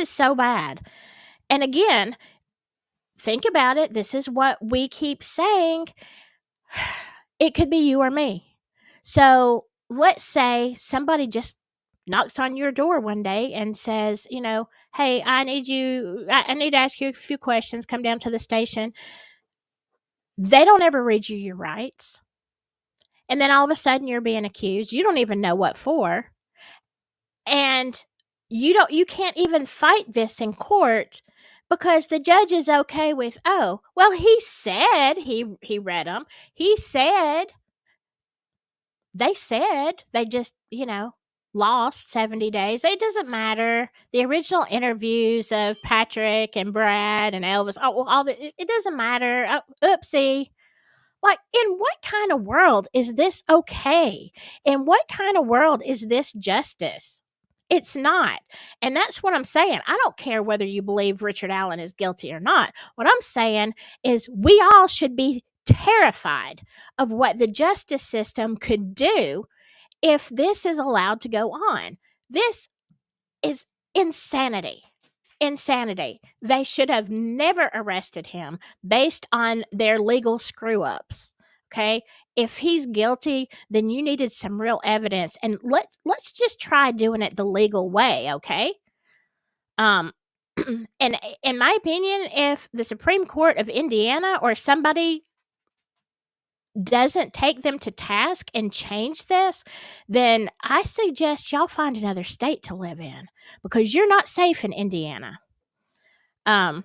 so bad. And again, think about it. This is what we keep saying. It could be you or me. So let's say somebody just knocks on your door one day and says, hey, I need to ask you a few questions. Come down to the station. They don't ever read you your rights. And then all of a sudden you're being accused. You don't even know what for. And you can't even fight this in court because the judge is okay with, oh, well, he said he read them. They said they just, lost 70 days. It doesn't matter. The original interviews of Patrick and Brad and Elvis, it doesn't matter. Oopsie. Like, in what kind of world is this okay? In what kind of world is this justice? It's not. And that's what I'm saying. I don't care whether you believe Richard Allen is guilty or not. What I'm saying is we all should be terrified of what the justice system could do if this is allowed to go on. This is insanity. Insanity. They should have never arrested him based on their legal screw ups. Okay? If he's guilty, then you needed some real evidence, and let's just try doing it the legal way, okay? And in my opinion, if the Supreme Court of Indiana or somebody doesn't take them to task and change this, then I suggest y'all find another state to live in because you're not safe in Indiana. Um,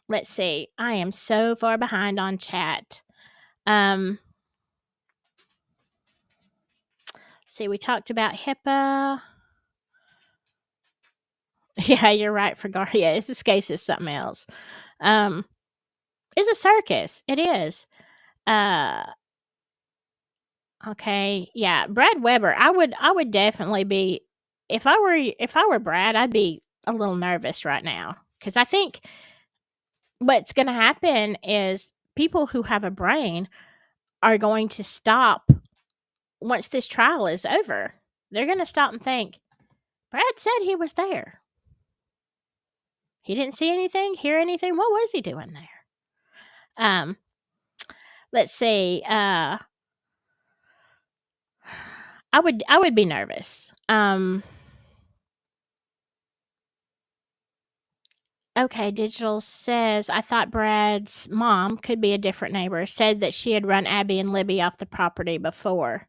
let's see. I am so far behind on chat. Um, see, we talked about HIPAA. Yeah, you're right for Yeah, this case is something else. It's a circus. It is. Uh, okay, yeah, Brad Weber. I would definitely be if I were Brad, I'd be a little nervous right now because I think what's going to happen is people who have a brain are going to stop once this trial is over. They're going to stop and think, Brad said he was there. He didn't see anything, hear anything. What was he doing there? Um, let's see. I would be nervous. Okay, Digital says, I thought Brad's mom could be a different neighbor. Said that she had run Abby and Libby off the property before.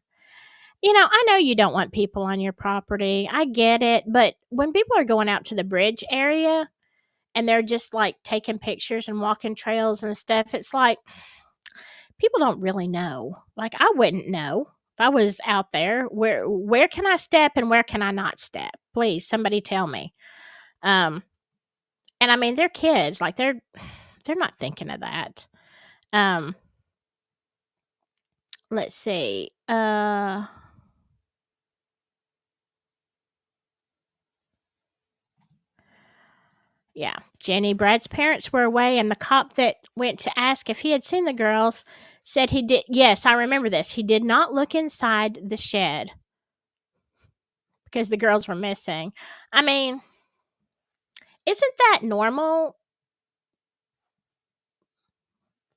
I know you don't want people on your property. I get it. But when people are going out to the bridge area and they're just like taking pictures and walking trails and stuff, it's like people don't really know. Like I wouldn't know if I was out there. Where can I step and where can I not step? Please, somebody tell me. Um, and I mean they're kids. Like they're not thinking of that. Um, let's see. Yeah, Jenny, Brad's parents were away, and the cop that went to ask if he had seen the girls said he did. Yes, I remember this. He did not look inside the shed because the girls were missing. I mean, isn't that normal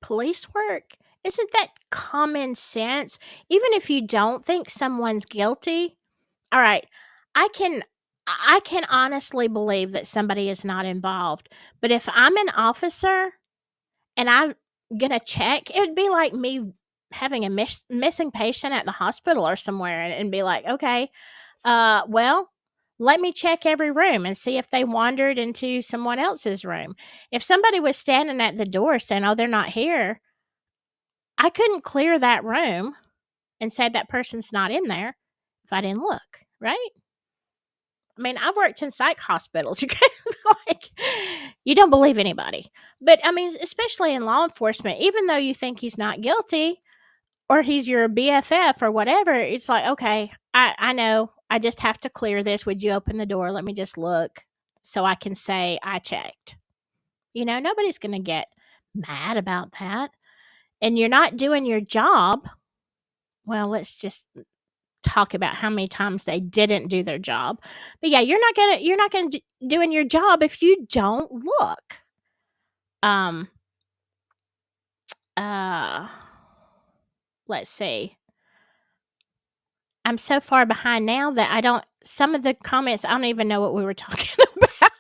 police work? Isn't that common sense? Even if you don't think someone's guilty, all right, I can I can honestly believe that somebody is not involved. But if I'm an officer and I'm gonna check, it'd be like me having a missing patient at the hospital or somewhere and be like, okay, well, let me check every room and see if they wandered into someone else's room. If somebody was standing at the door saying, oh, they're not here, I couldn't clear that room and say that person's not in there if I didn't look, right? I mean, I've worked in psych hospitals. You can't like you don't believe anybody. But I mean, especially in law enforcement, even though you think he's not guilty or he's your BFF or whatever, it's like, okay, I know. I just have to clear this. Would you open the door? Let me just look so I can say I checked. Nobody's going to get mad about that. And you're not doing your job. Well, let's just talk about how many times they didn't do their job. But yeah, you're not gonna doing your job if you don't look. Um uh let's see. I'm so far behind now that I don't some of the comments I don't even know what we were talking about.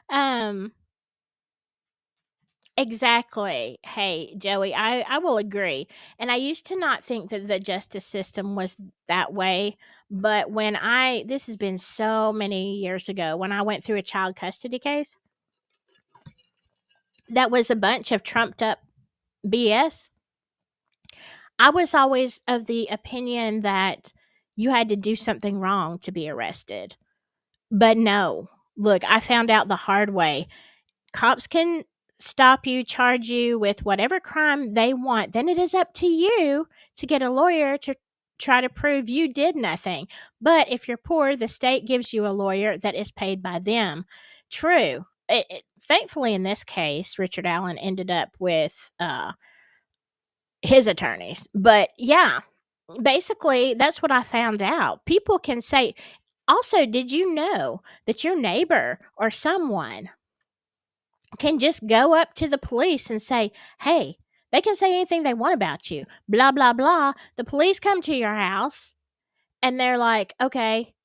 um Exactly. Hey, Joey, I will agree. And I used to not think that the justice system was that way. But this has been so many years ago, when I went through a child custody case, that was a bunch of trumped up BS. I was always of the opinion that you had to do something wrong to be arrested. But no, look, I found out the hard way. Cops can stop you, charge you with whatever crime they want. Then it is up to you to get a lawyer to try to prove you did nothing. But if you're poor, the state gives you a lawyer that is paid by them. True. Thankfully, in this case, Richard Allen ended up with his attorneys. But yeah, basically, that's what I found out. People can say, also, did you know that your neighbor or someone can just go up to the police and say, hey, they can say anything they want about you, blah, blah, blah. The police come to your house and they're like, okay,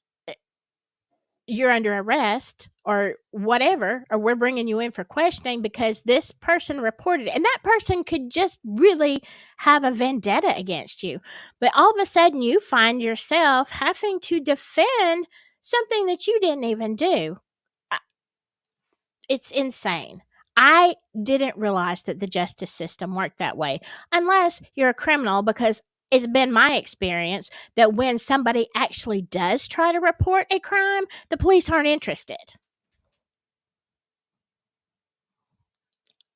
you're under arrest. or whatever, or we're bringing you in for questioning because this person reported it. And that person could just really have a vendetta against you. But all of a sudden, you find yourself having to defend something that you didn't even do. I- It's insane. I didn't realize that the justice system worked that way unless you're a criminal, because it's been my experience that when somebody actually does try to report a crime, the police aren't interested.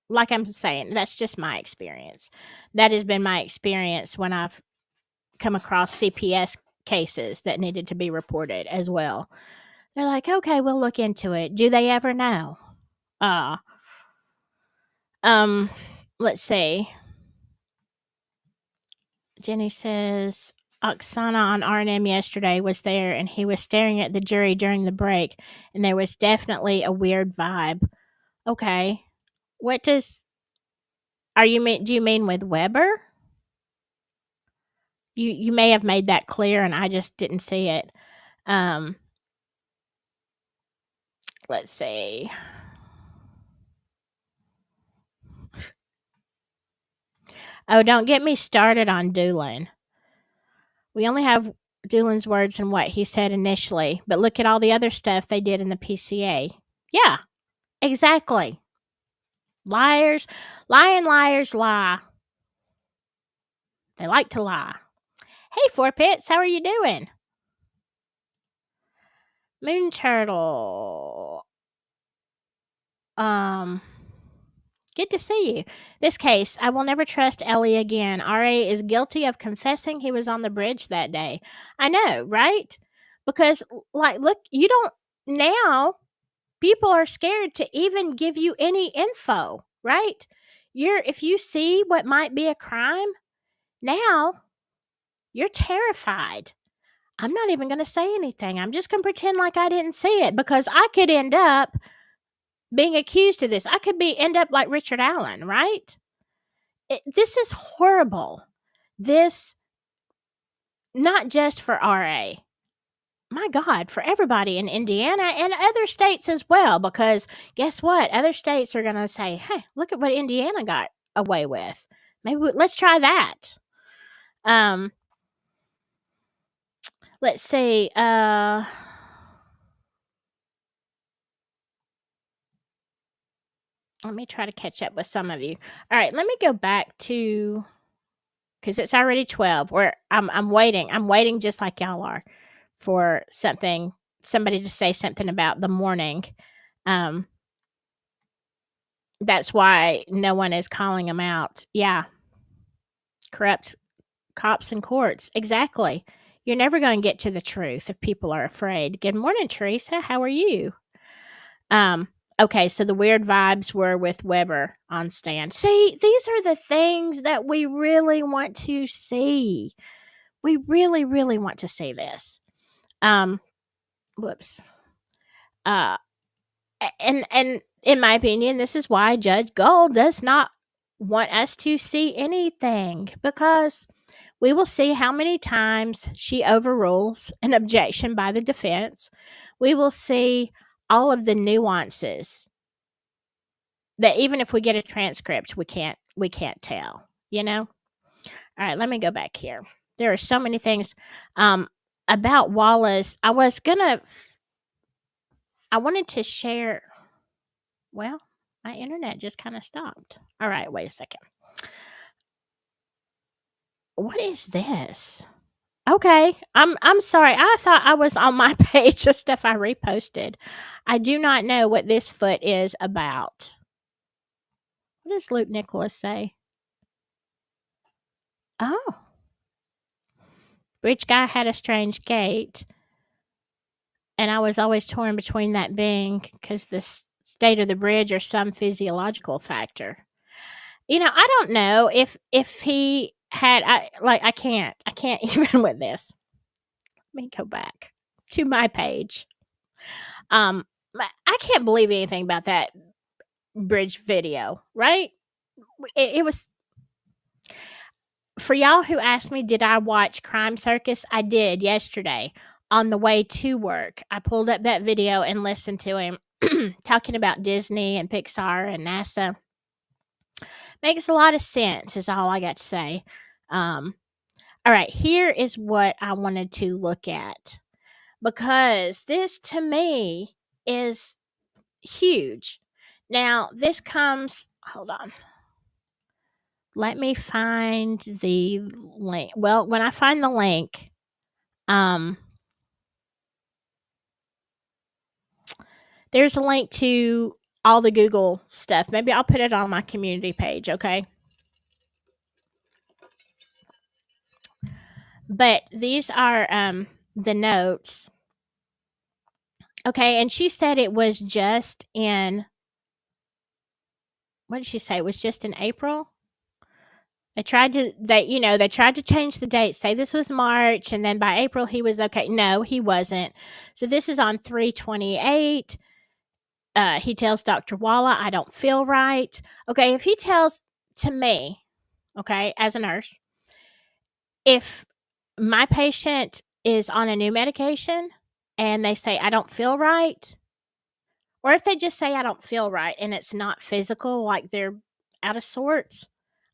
Like I'm saying, that's just my experience. That has been my experience when I've come across CPS cases that needed to be reported as well. They're like, okay, we'll look into it. Do they ever know? Uh, um, let's see. Jenny says Oksana on R&M yesterday was there and he was staring at the jury during the break and there was definitely a weird vibe. Okay. What does do you mean with Weber? You may have made that clear and I just didn't see it. Um, let's see. Oh, don't get me started on Doolin. We only have Doolin's words and what he said initially, but look at all the other stuff they did in the PCA. Yeah, exactly. Liars, lying liars lie. They like to lie. Hey, Four Pits, how are you doing? Moon Turtle. Good to see you. This case, I will never trust Ellie again. RA is guilty of confessing he was on the bridge that day. I know, right? Because, like, look, you don't now. People are scared to even give you any info, right? If you see what might be a crime, now you're terrified. I'm not even going to say anything. I'm just going to pretend like I didn't see it because I could end up being accused of this. I could end up like Richard Allen, right? This is horrible. This, not just for RA. My God, for everybody in Indiana and other states as well, because guess what? Other states are going to say, hey, look at what Indiana got away with. Maybe let's try that. Let's see. Let me try to catch up with some of you. All right, let me go back to, because it's already 12. Where I'm waiting. I'm waiting just like y'all are for somebody to say something about the morning. That's why no one is calling them out. Yeah, corrupt cops and courts. Exactly. You're never going to get to the truth if people are afraid. Good morning, Teresa. How are you? Okay, so the weird vibes were with Weber on stand. See, these are the things that we really want to see. We really, really want to see this. Whoops. And in my opinion, this is why Judge Gold does not want us to see anything, because we will see how many times she overrules an objection by the defense. We will see all of the nuances that even if we get a transcript, we can't tell, you know? All right, let me go back here. There are so many things about Wallace. I wanted to share. Well, my internet just kind of stopped. All right, wait a second. What is this? Okay, I'm sorry. I thought I was on my page of stuff I reposted. I do not know what this foot is about. What does Luke Nicholas say? Oh. Bridge guy had a strange gait, and I was always torn between that being because the state of the bridge or some physiological factor. I don't know if he had. I can't even with this. Let me go back to my page. I can't believe anything about that bridge video, right? It was, for y'all who asked me, did I watch Crime Circus? I did yesterday on the way to work. I pulled up that video and listened to him. talking about Disney and Pixar and NASA. Makes a lot of sense, is all I got to say. All right, here is what I wanted to look at, because this to me is huge. Now, this comes, hold on. Let me find the link. Well, when I find the link, there's a link to all the Google stuff. Maybe I'll put it on my community page, okay? But these are the notes. Okay, and she said it was just in, what did she say? It was just in April? They tried to change the date, say this was March, and then by April he was okay. No, he wasn't. So this is on 3/28. He tells Dr. Walla, I don't feel right. Okay, if he tells to me, okay, as a nurse, if my patient is on a new medication and they say, I don't feel right, or if they just say, I don't feel right and it's not physical, like they're out of sorts,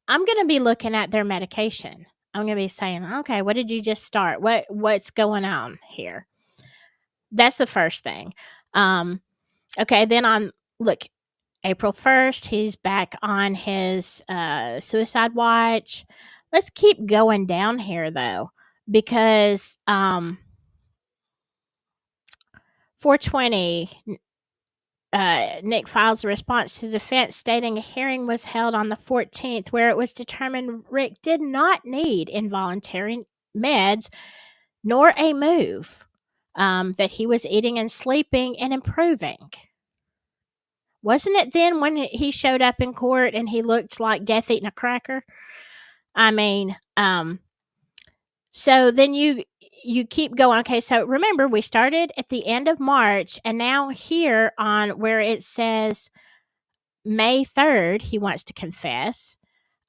I'm going to be looking at their medication. I'm going to be saying, okay, what did you just start? What's going on here? That's the first thing. Okay, then look, April 1st, he's back on his suicide watch. Let's keep going down here, though, because 420, Nick files a response to the defense stating a hearing was held on the 14th where it was determined Rick did not need involuntary meds nor a move, that he was eating and sleeping and improving. Wasn't it then when he showed up in court and he looked like death eating a cracker? I mean, so then you keep going. Okay, so remember we started at the end of March, and now here on where it says May 3rd, he wants to confess.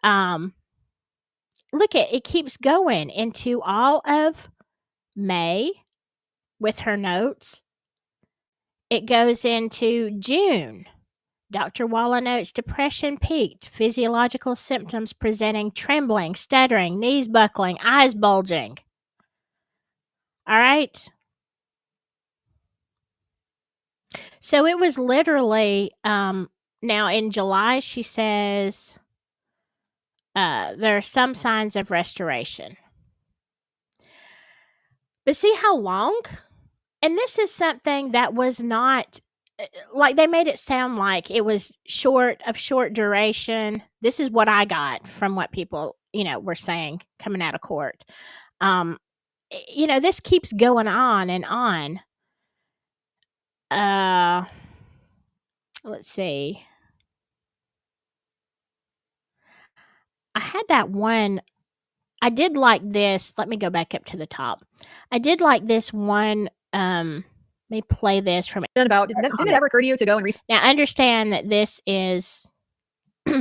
Look at it keeps going into all of May with her notes. It goes into June. Dr. Walla notes depression peaked, physiological symptoms presenting trembling, stuttering, knees buckling, eyes bulging. All right. So it was literally, now in July, she says there are some signs of restoration. But see how long? And this is something that was not, like they made it sound like it was short duration. This is what I got from what people, were saying coming out of court. This keeps going on and on. Let's see. I had that one. I did like this. Let me go back up to the top. I did like this one. Let me play this from about. Didn't it ever occur to you to go and research? Now, understand that this is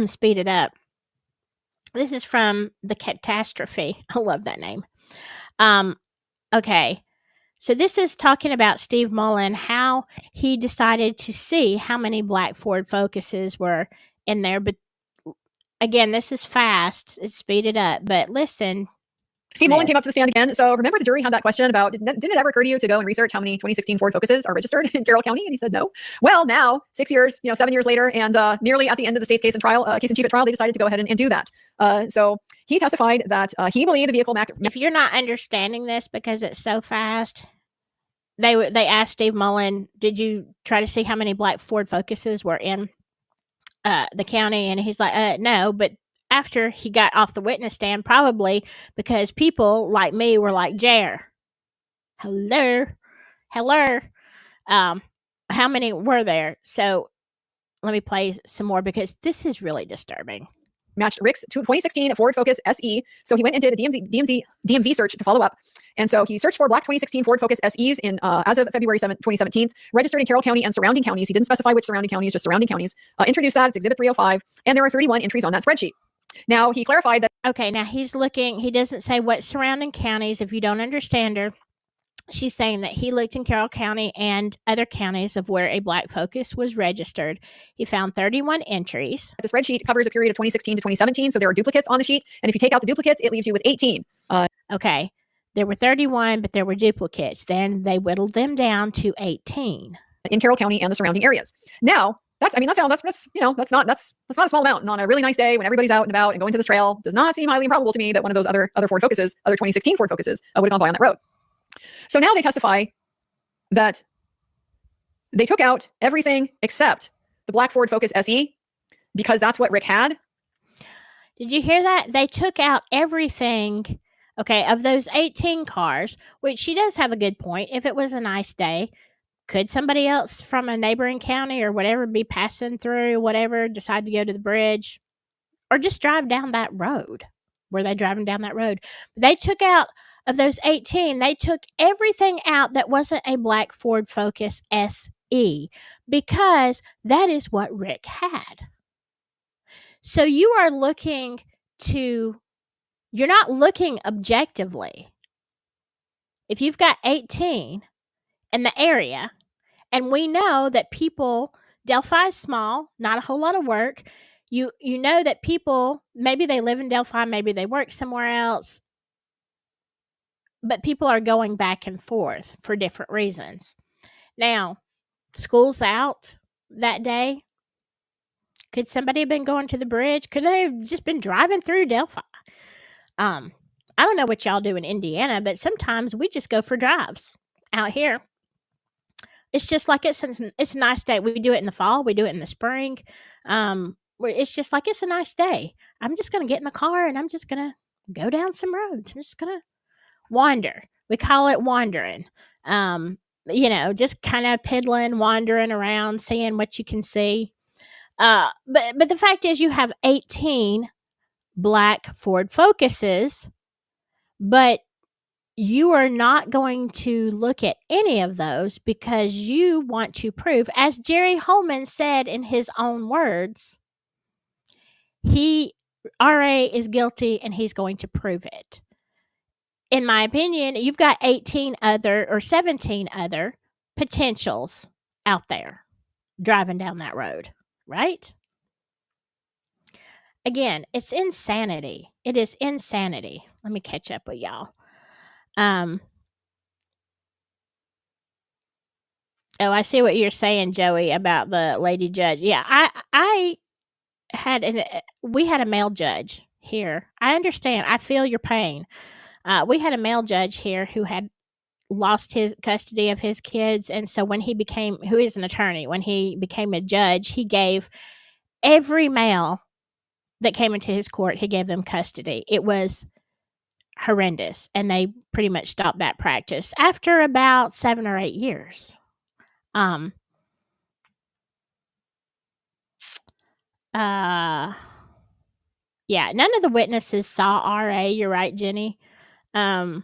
speeded up. This is from the Catastrophe. I love that name. Okay. So this is talking about Steve Mullen, how he decided to see how many black Ford Focuses were in there. But again, this is fast. It's speeded up. But listen. Steve Mullen came up to the stand again. So remember the jury had that question about, didn't it ever occur to you to go and research how many 2016 Ford Focuses are registered in Carroll County? And he said no. Well, now, 6 years, 7 years later, and nearly at the end of the state's case in chief at trial, they decided to go ahead and do that. So he testified that he believed the vehicle matched. If you're not understanding this because it's so fast, they asked Steve Mullen, did you try to see how many black Ford Focuses were in the county? And he's like, no, but after he got off the witness stand, probably because people like me were like, Jer, hello, how many were there? So let me play some more because this is really disturbing. Matched Rick's 2016 Ford Focus SE. So he went and did a DMV search to follow up. And so he searched for black 2016 Ford Focus SEs in as of February 7th, 2017, registered in Carroll County and surrounding counties. He didn't specify which surrounding counties, just surrounding counties. Introduced that. It's Exhibit 305. And there are 31 entries on that spreadsheet. Now, he clarified that. Okay, now he's looking. He doesn't say what surrounding counties. If you don't understand her, she's saying that he looked in Carroll County and other counties of where a black focus was registered. He found 31 entries. The spreadsheet covers a period of 2016 to 2017, so there are duplicates on the sheet. And if you take out the duplicates, it leaves you with 18. Okay, there were 31, but there were duplicates. Then they whittled them down to 18 in Carroll County and the surrounding areas. Now, that's not a small amount. And on a really nice day when everybody's out and about and going to this trail, does not seem highly improbable to me that one of those other Ford Focuses, other 2016 Ford Focuses, would have gone by on that road. So now they testify that they took out everything except the black Ford Focus SE because that's what Rick had. Did you hear that? They took out everything, okay, of those 18 cars, which she does have a good point. If it was a nice day, could somebody else from a neighboring county or whatever be passing through, whatever, decide to go to the bridge or just drive down that road? Were they driving down that road? They took out, of those 18, they took everything out that wasn't a black Ford Focus SE because that is what Rick had. So you are looking to, you're not looking objectively. If you've got 18 in the area, and we know that people, Delphi is small, not a whole lot of work. You know that people, maybe they live in Delphi, maybe they work somewhere else, but people are going back and forth for different reasons. Now, school's out that day. Could somebody have been going to the bridge? Could they have just been driving through Delphi? I don't know what y'all do in Indiana, but sometimes we just go for drives out here. It's just like it's a nice day. We do it in the fall. We do it in the spring. It's just like it's a nice day. I'm just going to get in the car and I'm just going to go down some roads. I'm just going to wander. We call it wandering. Just kind of piddling, wandering around, seeing what you can see. But the fact is, you have 18 black Ford Focuses, but you are not going to look at any of those because you want to prove, as Jerry Holman said in his own words, RA is guilty and he's going to prove it. In my opinion, you've got 17 other potentials out there driving down that road, right? Again, it's insanity. It is insanity. Let me catch up with y'all. Oh, I see what you're saying, Joey, about the lady judge. Yeah, we had a male judge here. I understand. I feel your pain. We had a male judge here who had lost his custody of his kids, and so who is an attorney, when he became a judge, he gave every male that came into his court, he gave them custody. It was horrendous, and they pretty much stopped that practice after about 7 or 8 years. Yeah, none of the witnesses saw RA. You're right, Jenny. What?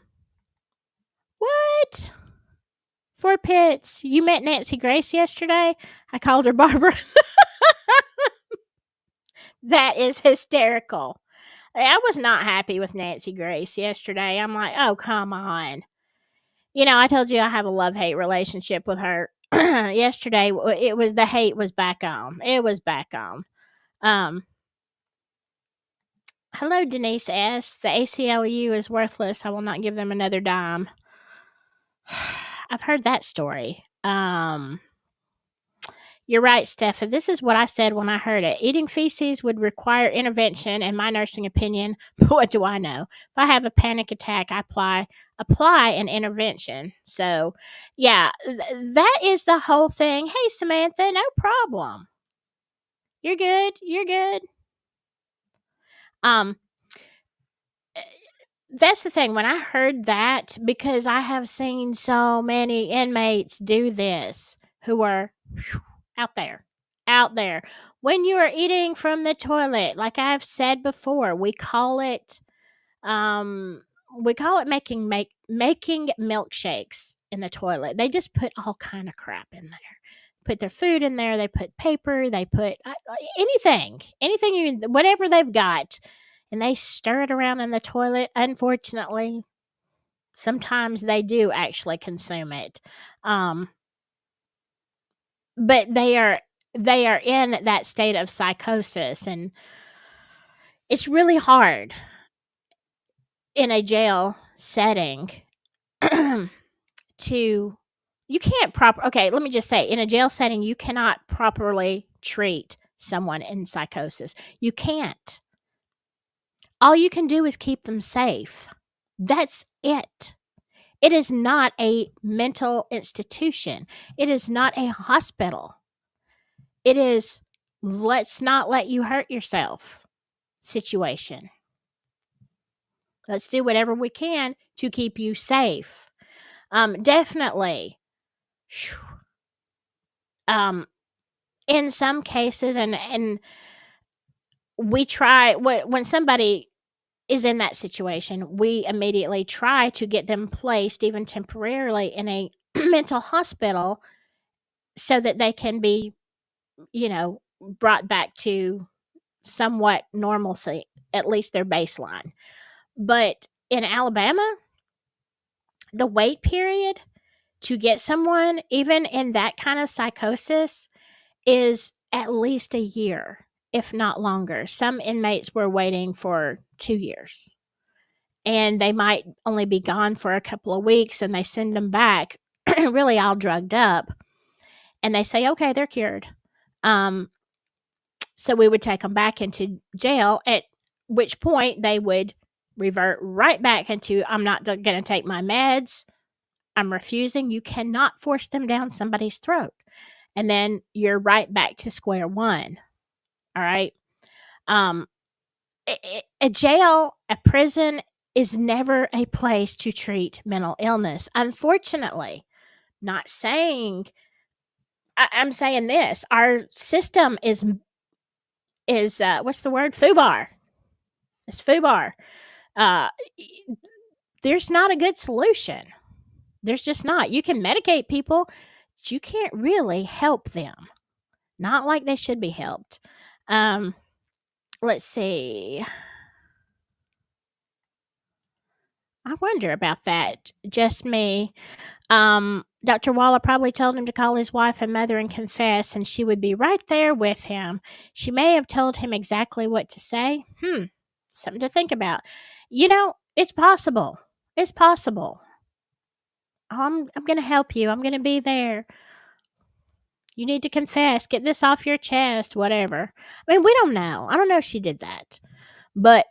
Fort Pitts, you met Nancy Grace yesterday? I called her Barbara. That is hysterical. I was not happy with Nancy Grace yesterday. I'm like, oh, come on. I told you I have a love-hate relationship with her. Yesterday, the hate was back on. It was back on. Hello, Denise S. The ACLU is worthless. I will not give them another dime. I've heard that story. You're right, Steph. This is what I said when I heard it. Eating feces would require intervention, in my nursing opinion. But what do I know? If I have a panic attack, I apply an intervention. So, yeah, that is the whole thing. Hey, Samantha, no problem. You're good. You're good. That's the thing. When I heard that, because I have seen so many inmates do this who are out there. When you are eating from the toilet, like I've said before, we call it making milkshakes in the toilet. They just put all kind of crap in there. Put their food in there. They put paper. They put anything, whatever they've got, and they stir it around in the toilet. Unfortunately, Sometimes they do actually consume it. Um, but they are in that state of psychosis, and it's really hard in a jail setting to you can't proper okay, let me just say, in a jail setting, you cannot properly treat someone in psychosis. You can't. All you can do is keep them safe. That's it. It is not a mental institution. It is not a hospital. It is let's not let you hurt yourself situation. Let's do whatever we can to keep you safe. Definitely. Um, in some cases, and we try when somebody is in that situation, we immediately try to get them placed, even temporarily, in a mental hospital so that they can be, brought back to somewhat normalcy, at least their baseline. But in Alabama, the wait period to get someone, even in that kind of psychosis, is at least a year, if not longer. Some inmates were waiting for 2 years, and they might only be gone for a couple of weeks, and they send them back really all drugged up, and they say, okay, they're cured. Um, so we would take them back into jail, at which point they would revert right back into, I'm not going to take my meds. I'm refusing. You cannot force them down somebody's throat. And then you're right back to square one. All right. Um, a jail, a prison is never a place to treat mental illness. Unfortunately, not saying, I'm saying this, our system is what's the word? FUBAR. It's FUBAR. Uh, there's not a good solution. There's just not. You can medicate people, but you can't really help them. Not like they should be helped. Um, let's see. I wonder about that. Just me. Dr. Waller probably told him to call his wife and mother and confess, and she would be right there with him. She may have told him exactly what to say. Something to think about. It's possible. It's possible. I'm going to help you. I'm going to be there. You need to confess. Get this off your chest. Whatever. I mean, we don't know. I don't know if she did that, but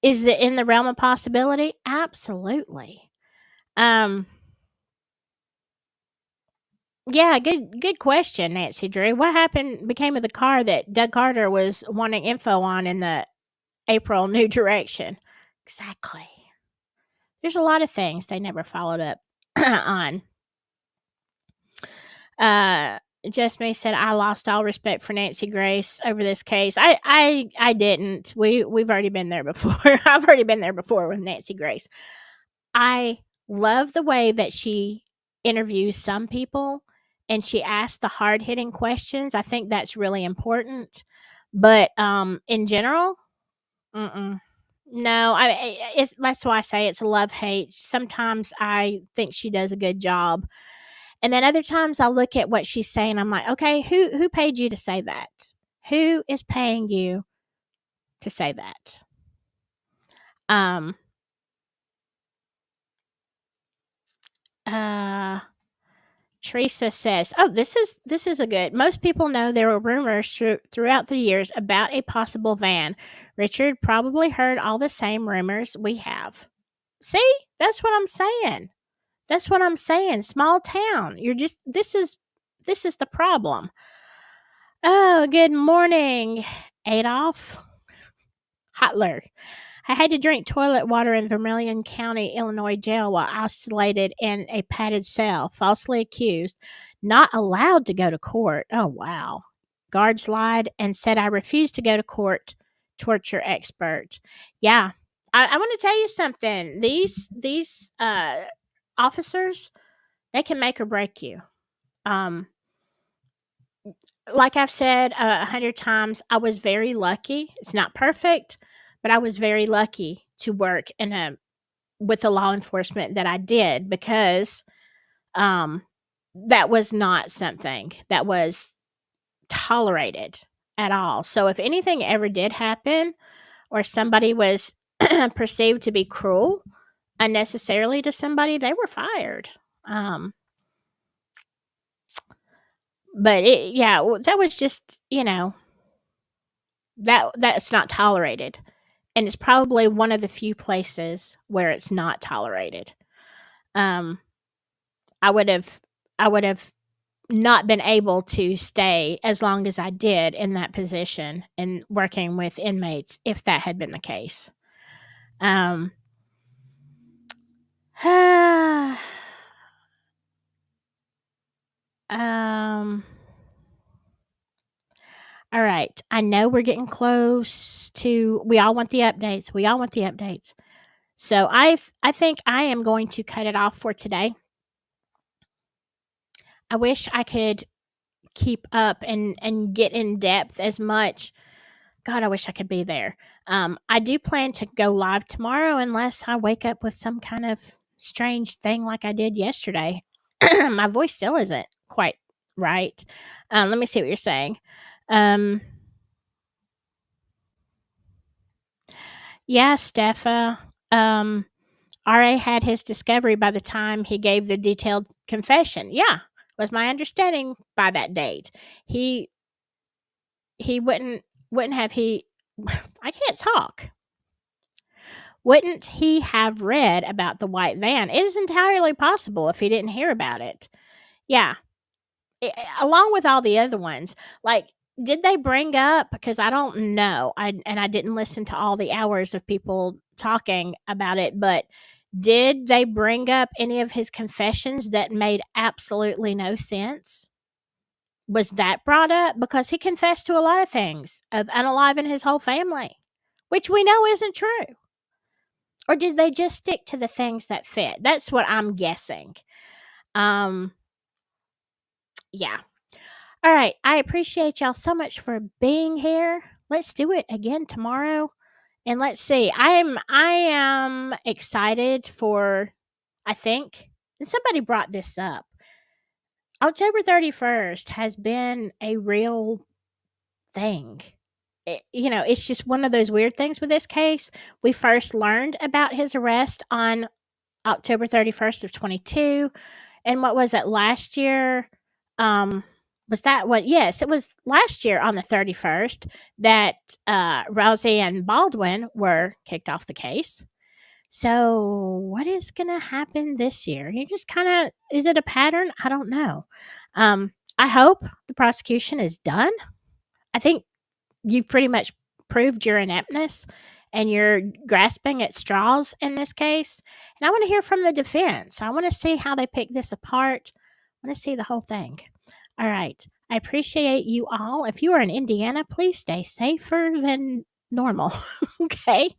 is it in the realm of possibility? Absolutely. Um, Yeah, good question, Nancy Drew. What became of the car that Doug Carter was wanting info on in the April New Direction? Exactly. There's a lot of things they never followed up on. Uh Just me said I lost all respect for Nancy Grace over this case. I didn't. We've already been there before. I've already been there before with Nancy Grace. I love the way that she interviews some people and she asks the hard-hitting questions. I think that's really important. But, in general, mm-mm. No, it's that's why I say it's a love-hate. Sometimes I think she does a good job, and then other times I look at what she's saying, I'm like, "Okay, who paid you to say that? Who is paying you to say that?" Um, uh Teresa says, "Oh, this is a good. Most people know there were rumors throughout the years about a possible van. Richard probably heard all the same rumors we have. See, that's what I'm saying. That's what I'm saying. Small town. You're just this is the problem. Oh, good morning, Adolf Hotler. I had to drink toilet water in Vermilion County, Illinois jail while isolated in a padded cell, falsely accused, not allowed to go to court. Oh, wow. Guards lied and said I refused to go to court. Torture expert. Yeah. I want to tell you something. These officers, they can make or break you. Um, like I've said 100 times, I was very lucky. It's not perfect, but I was very lucky to work in a with the law enforcement that I did, because um, that was not something that was tolerated at all. So if anything ever did happen, or somebody was perceived to be cruel unnecessarily to somebody, they were fired. Um, but yeah, that was just, that's not tolerated, and it's probably one of the few places where it's not tolerated. Um, I would have, I would have not been able to stay as long as I did in that position and working with inmates if that had been the case. Um, um, all right. I know we're getting close to. We all want the updates. We all want the updates. So I think I am going to cut it off for today. I wish I could keep up and get in depth as much. God, I wish I could be there. I do plan to go live tomorrow unless I wake up with some kind of strange thing like I did yesterday. My voice still isn't quite right. Let me see what you're saying. Um, yeah, Steffa. Um, RA had his discovery by the time he gave the detailed confession. Yeah, was my understanding by that date. He wouldn't have he I can't talk. Wouldn't he have read about the white van? It is entirely possible if he didn't hear about it. Yeah, along with all the other ones. Like, did they bring up, because I don't know. I didn't listen to all the hours of people talking about it, but did they bring up any of his confessions that made absolutely no sense? Was that brought up? Because he confessed to a lot of things of unaliving his whole family, which we know isn't true. Or did they just stick to the things that fit? That's what I'm guessing. Um, yeah. All right. I appreciate y'all so much for being here. Let's do it again tomorrow. And let's see. I am excited for, I think, and somebody brought this up. October 31st has been a real thing. It's just one of those weird things with this case. We first learned about his arrest on October 31st of 22. And what was it, last year? Was that what? Yes, it was last year on the 31st that Rousey and Baldwin were kicked off the case. So, what is going to happen this year? You just kind of, is it a pattern? I don't know. I hope the prosecution is done. I think you've pretty much proved your ineptness and you're grasping at straws in this case. And I want to hear from the defense. I want to see how they pick this apart. I want to see the whole thing. All right. I appreciate you all. If you are in Indiana, please stay safer than normal. Okay.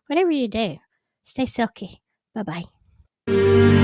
Whatever you do, stay silky. Bye bye.